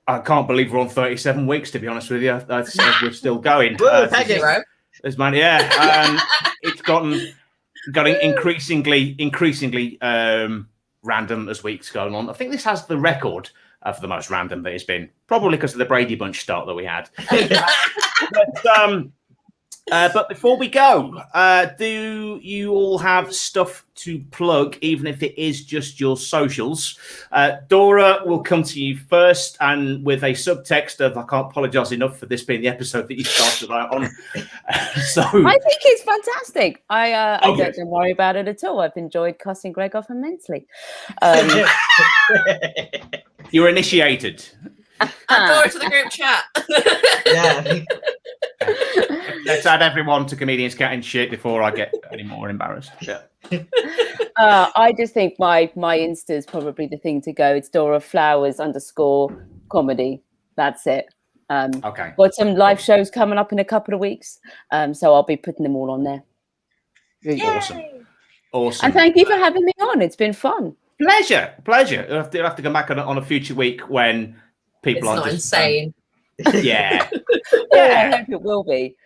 Speaker 2: I can't believe we're on 37 weeks, to be honest with you. We're still going. It's gotten increasingly random as weeks go on. I think this has the record for the most random that it's been, probably because of the Brady Bunch start that we had. But, But before we go, do you all have stuff to plug, even if it is just your socials? Dora will come to you first, and with a subtext of, I can't apologise enough for this being the episode that you started out on. So
Speaker 3: I think it's fantastic. I
Speaker 2: Okay.
Speaker 3: don't worry about it at all. I've enjoyed cussing Greg off immensely.
Speaker 2: You were initiated.
Speaker 5: Add Dora to the group chat.
Speaker 4: Yeah.
Speaker 2: Let's add everyone to Comedians Cat Shit before I get any more embarrassed. Yeah.
Speaker 3: I just think my Insta is probably the thing to go. It's Dora Flowers _comedy. That's it.
Speaker 2: Okay.
Speaker 3: Got some live shows coming up in a couple of weeks, so I'll be putting them all on there.
Speaker 2: Awesome.
Speaker 3: And thank you for having me on. It's been fun.
Speaker 2: Pleasure. You'll have to come back on a future week when people
Speaker 5: It's
Speaker 2: are
Speaker 5: not
Speaker 2: just
Speaker 5: insane.
Speaker 2: Yeah.
Speaker 3: Yeah, I hope it will be.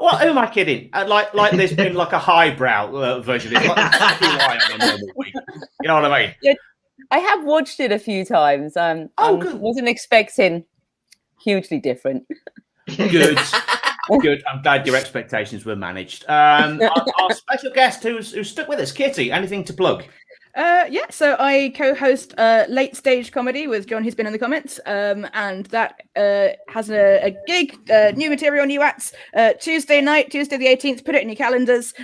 Speaker 2: Well, who am I kidding? Like there's been like a highbrow version. It's like exactly why I'm a normal week. You know what I mean?
Speaker 3: Yeah, I have watched it a few times. I wasn't expecting hugely different.
Speaker 2: Good. Good. I'm glad your expectations were managed. Our special guest who's stuck with us, Kitty. Anything to plug?
Speaker 7: Yeah, so I co-host Late Stage Comedy with John, who's been in the comments, and that has a gig, new material, new acts, Tuesday night, Tuesday the 18th. Put it in your calendars.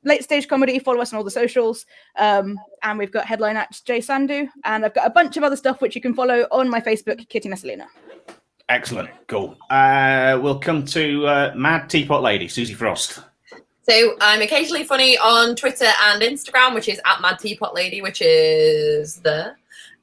Speaker 7: Late Stage Comedy. Follow us on all the socials, and we've got headline act Jay Sandu, and I've got a bunch of other stuff which you can follow on my Facebook, Kitty Messalina.
Speaker 2: Excellent. Cool. We'll come to Mad Teapot Lady, Susie Frost.
Speaker 5: So I'm occasionally funny on Twitter and Instagram, which is at Mad Teapot Lady, which is there.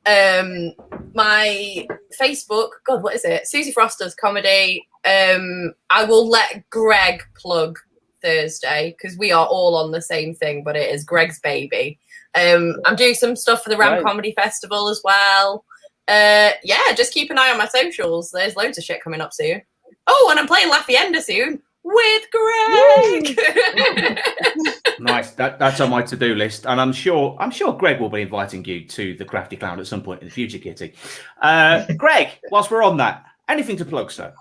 Speaker 5: My Facebook, God, what is it? Susie Frost does comedy. I will let Greg plug Thursday because we are all on the same thing, but it is Greg's baby. I'm doing some stuff for the Ram Comedy Festival as well. Yeah, just keep an eye on my socials. There's loads of shit coming up soon. Oh, and I'm playing Lafayette soon with Greg.
Speaker 2: Nice. That's on my to-do list, and I'm sure Greg will be inviting you to the Crafty Clown at some point in the future, Kitty. Greg, whilst we're on that, anything to plug, sir?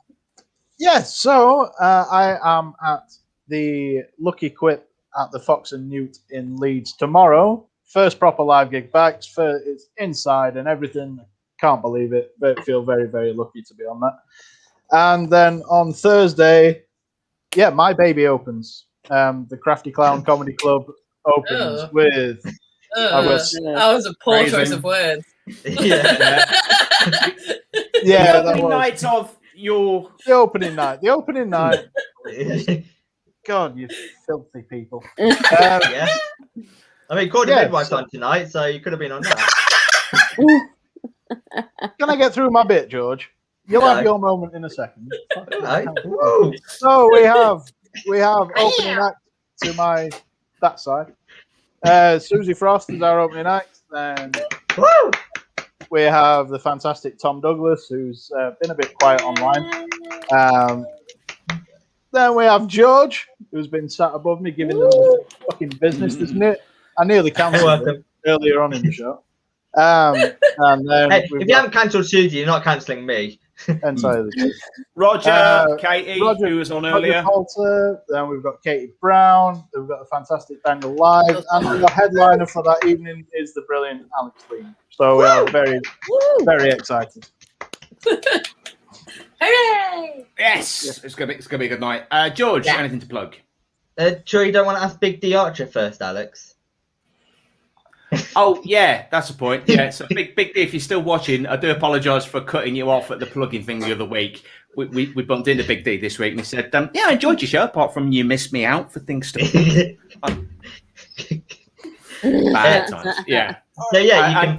Speaker 6: Yes. So I am at the Lucky Quip at the Fox and Newt in Leeds tomorrow. First proper live gig back. It's inside and everything. Can't believe it, but feel very, very lucky to be on that. And then on Thursday, yeah, my baby opens. The Crafty Clown Comedy Club opens with.
Speaker 5: That was a poor choice of words.
Speaker 6: Yeah,
Speaker 2: the night of your
Speaker 6: the opening night. The opening night. God, you filthy people.
Speaker 4: Yeah. I mean, Cordy Midwife's on tonight, so you could have been on that.
Speaker 6: Can I get through my bit, George? You'll have your moment in a second. So we have opening act to that side. Susie Frost is our opening act. Then we have the fantastic Tom Douglas, who's been a bit quiet online. Then we have George, who's been sat above me giving them fucking business, isn't it? I nearly cancelled him earlier on in the show. And then
Speaker 4: if you haven't cancelled Susie, you're not cancelling me.
Speaker 2: Roger, Katie, who was on earlier.
Speaker 6: Poulter, then we've got Katie Brown. We've got the fantastic Dangle Live, and the headliner for that evening is the brilliant Alex Leam. So we are very, very excited.
Speaker 5: Hooray!
Speaker 2: Yes, it's gonna be a good night. George, anything to plug?
Speaker 4: Sure, you don't want to ask Big D Archer first, Alex?
Speaker 2: Oh yeah, that's a point. Yeah, so big D, if you're still watching, I do apologise for cutting you off at the plugging thing the other week. We bumped into Big D this week, and he said, "Yeah, I enjoyed your show. Apart from you missed me out for things to bad times." Yeah.
Speaker 4: So yeah, you can.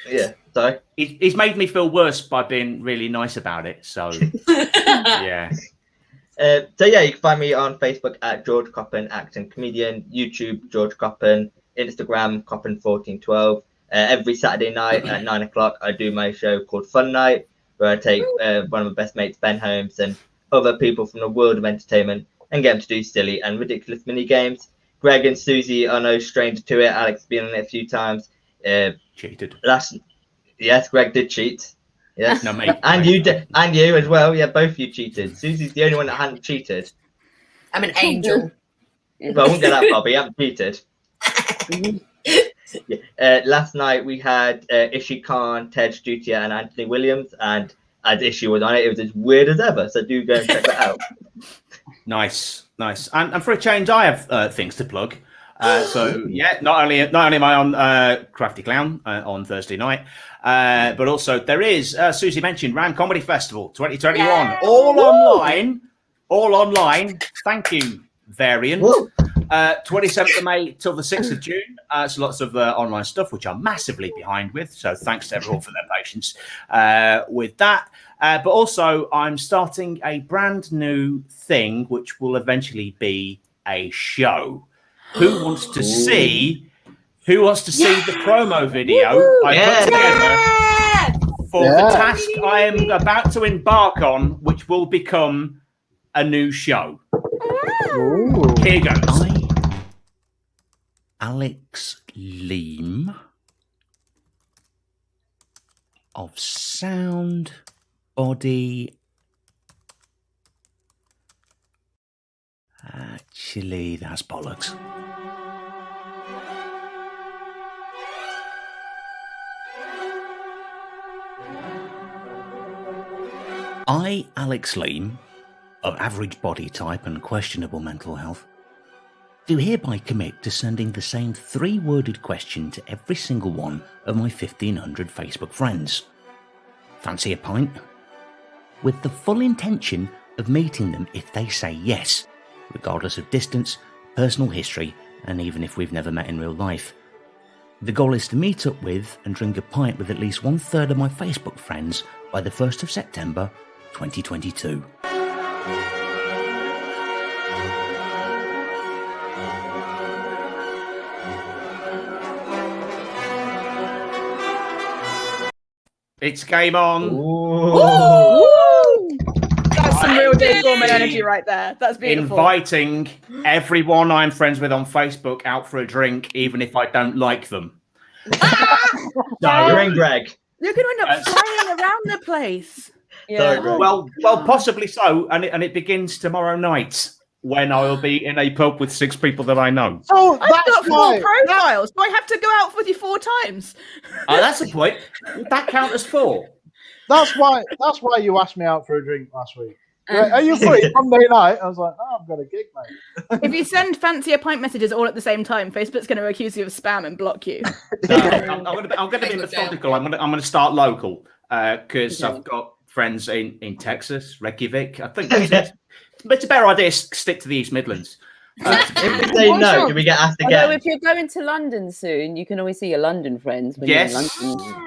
Speaker 4: Yeah. Sorry.
Speaker 2: He's made me feel worse by being really nice about it. So yeah.
Speaker 4: So yeah, you can find me on Facebook at George Coppen, acting comedian. YouTube George Coppen. Instagram Coppen1412. Every Saturday night at 9 o'clock, I do my show called Fun Night, where I take one of my best mates, Ben Holmes, and other people from the world of entertainment and get them to do silly and ridiculous mini games. Greg and Susie are no stranger to it. Alex has been on it a few times.
Speaker 2: Cheated.
Speaker 4: Yes, Greg did cheat. Yes.
Speaker 2: No, me.
Speaker 4: And you as well. Yeah, both of you cheated. Susie's the only one that hadn't cheated.
Speaker 5: I'm an angel.
Speaker 4: Well, I won't get that far, but you haven't cheated. Last night we had Ishii Khan, Ted Stutia, and Anthony Williams, and as Ishii was on it, it was as weird as ever. So do go and check that out.
Speaker 2: Nice. And for a change, I have things to plug. So yeah, not only am I on Crafty Clown on Thursday night, but also there is Susie mentioned Ram Comedy Festival 2021, all online. Thank you, Variant. 27th of May till the 6th of June. So lots of online stuff, which I'm massively behind with. So thanks to everyone for their patience with that. But also, I'm starting a brand new thing, which will eventually be a show. Who wants to see the promo video I put together for the task I am about to embark on, which will become a new show?
Speaker 6: Ooh.
Speaker 2: Here goes. Alex Leam of Sound Body. Actually, that's bollocks. I, Alex Leam, of average body type and questionable mental health, do hereby commit to sending the same 3-worded question to every single one of my 1,500 Facebook friends. Fancy a pint? With the full intention of meeting them if they say yes, regardless of distance, personal history, and even if we've never met in real life. The goal is to meet up with and drink a pint with at least 1/3 of my Facebook friends by the 1st of September 2022. It's game on.
Speaker 7: Ooh. That's some real Dave Gorman energy right there. That's beautiful.
Speaker 2: Inviting everyone I'm friends with on Facebook out for a drink, even if I don't like them.
Speaker 4: No, you're in, Greg.
Speaker 7: You're going to end up flying around the place.
Speaker 3: Yeah.
Speaker 4: Sorry,
Speaker 2: Well, possibly so. And it begins tomorrow night when I will be in a pub with 6 people that I know.
Speaker 6: So
Speaker 7: I've got 4 profiles. Do I have to go out with you 4 times?
Speaker 2: Oh, that's a point. Would that count as 4?
Speaker 6: That's why you asked me out for a drink last week. Are you free Monday night? I was like, oh, I've got a gig, mate.
Speaker 7: If you send fancy a pint messages all at the same time, Facebook's going to accuse you of spam and block you.
Speaker 2: No, I'm going to be methodical. I'm going to start local because I've got friends in Texas, Reykjavik. I think it's a better idea to stick to the East Midlands.
Speaker 4: If we say no, do we get asked again?
Speaker 3: Although if you're going to London soon, you can always see your London friends. When
Speaker 2: Yes.
Speaker 3: You're in London.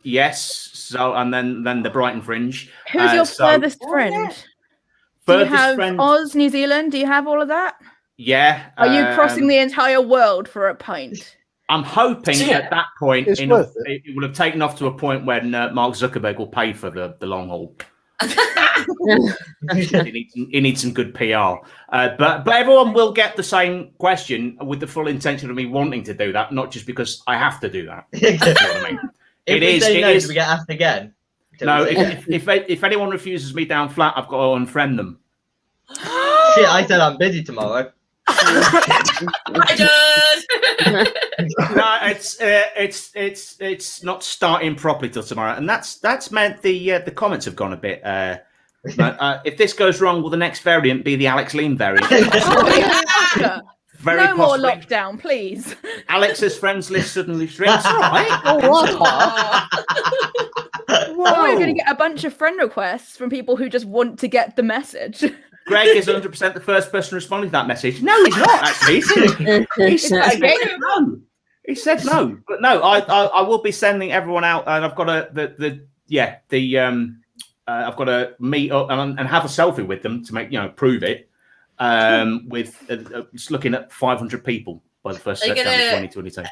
Speaker 2: Yes. So and then the Brighton Fringe.
Speaker 7: Who's your furthest friend? Do you have Oz, New Zealand? Do you have all of that?
Speaker 2: Yeah.
Speaker 7: Are you crossing the entire world for a pint?
Speaker 2: I'm hoping at that point
Speaker 6: It's worth it.
Speaker 2: it will have taken off to a point when Mark Zuckerberg will pay for the long haul. He needs some good PR. But everyone will get the same question with the full intention of me wanting to do that, not just because I have to do that. You know what I mean?
Speaker 4: If we say no, do we get asked again?
Speaker 2: No, if anyone refuses me down flat, I've got to unfriend them.
Speaker 4: Shit, I said I'm busy tomorrow.
Speaker 5: I just.
Speaker 2: No, it's not starting properly till tomorrow, and that's meant the comments have gone a bit. But if this goes wrong, will the next variant be the Alex Leam variant? Very
Speaker 7: no more
Speaker 2: possibly.
Speaker 7: lockdown, please.
Speaker 2: Alex's friends list suddenly shrinks. Right?
Speaker 7: Or we're going to get a bunch of friend requests from people who just want to get the message.
Speaker 2: Greg is 100% the first person responding to that message. No, he's not actually. He said no. He said no. But no, I will be sending everyone out, and I've got I've got to meet up and have a selfie with them to make prove it. With just looking at 500 people by the 1st September 2022.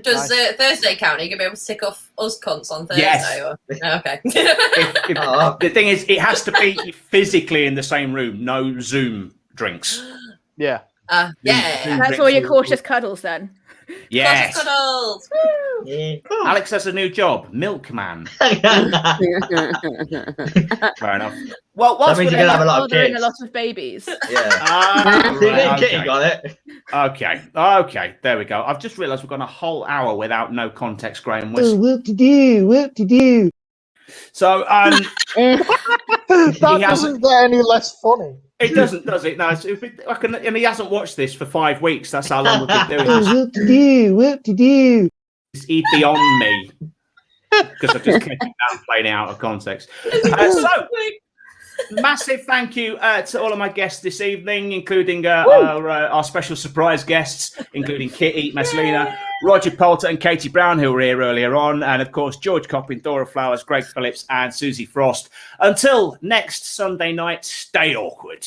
Speaker 5: Does Thursday count? Are you going to be able to tick off us cunts on Thursday?
Speaker 2: Yes.
Speaker 5: Okay.
Speaker 2: The thing is, it has to be physically in the same room. No Zoom drinks.
Speaker 6: Yeah.
Speaker 7: That's all your cautious cuddles then.
Speaker 2: Yes.
Speaker 5: Cuddles.
Speaker 4: Yeah.
Speaker 2: Alex has a new job, milkman. Fair enough. Well,
Speaker 4: That
Speaker 2: whilst
Speaker 4: means
Speaker 2: we're
Speaker 4: you're gonna have a lot of
Speaker 7: Fathering a
Speaker 4: kids.
Speaker 7: lot of babies.
Speaker 4: Yeah. See,
Speaker 2: right,
Speaker 4: Kitty
Speaker 2: okay.
Speaker 4: got it.
Speaker 2: Okay, there we go. I've just realised we've gone a whole hour without no context, Graham.
Speaker 10: What to do?
Speaker 2: So,
Speaker 10: That doesn't get any less funny.
Speaker 2: it doesn't, does it? No, and he hasn't watched this for 5 weeks. That's how long we've been doing this.
Speaker 10: What to do?
Speaker 2: He'd be on me because I just kept that playing out of context. So, massive thank you to all of my guests this evening, including our special surprise guests, including Kitty, Messalina, Roger Poulter and Katie Brown, who were here earlier on, and of course George Coppen, Dora Flowers, Greg Phillips and Susie Frost. Until next Sunday night, stay awkward.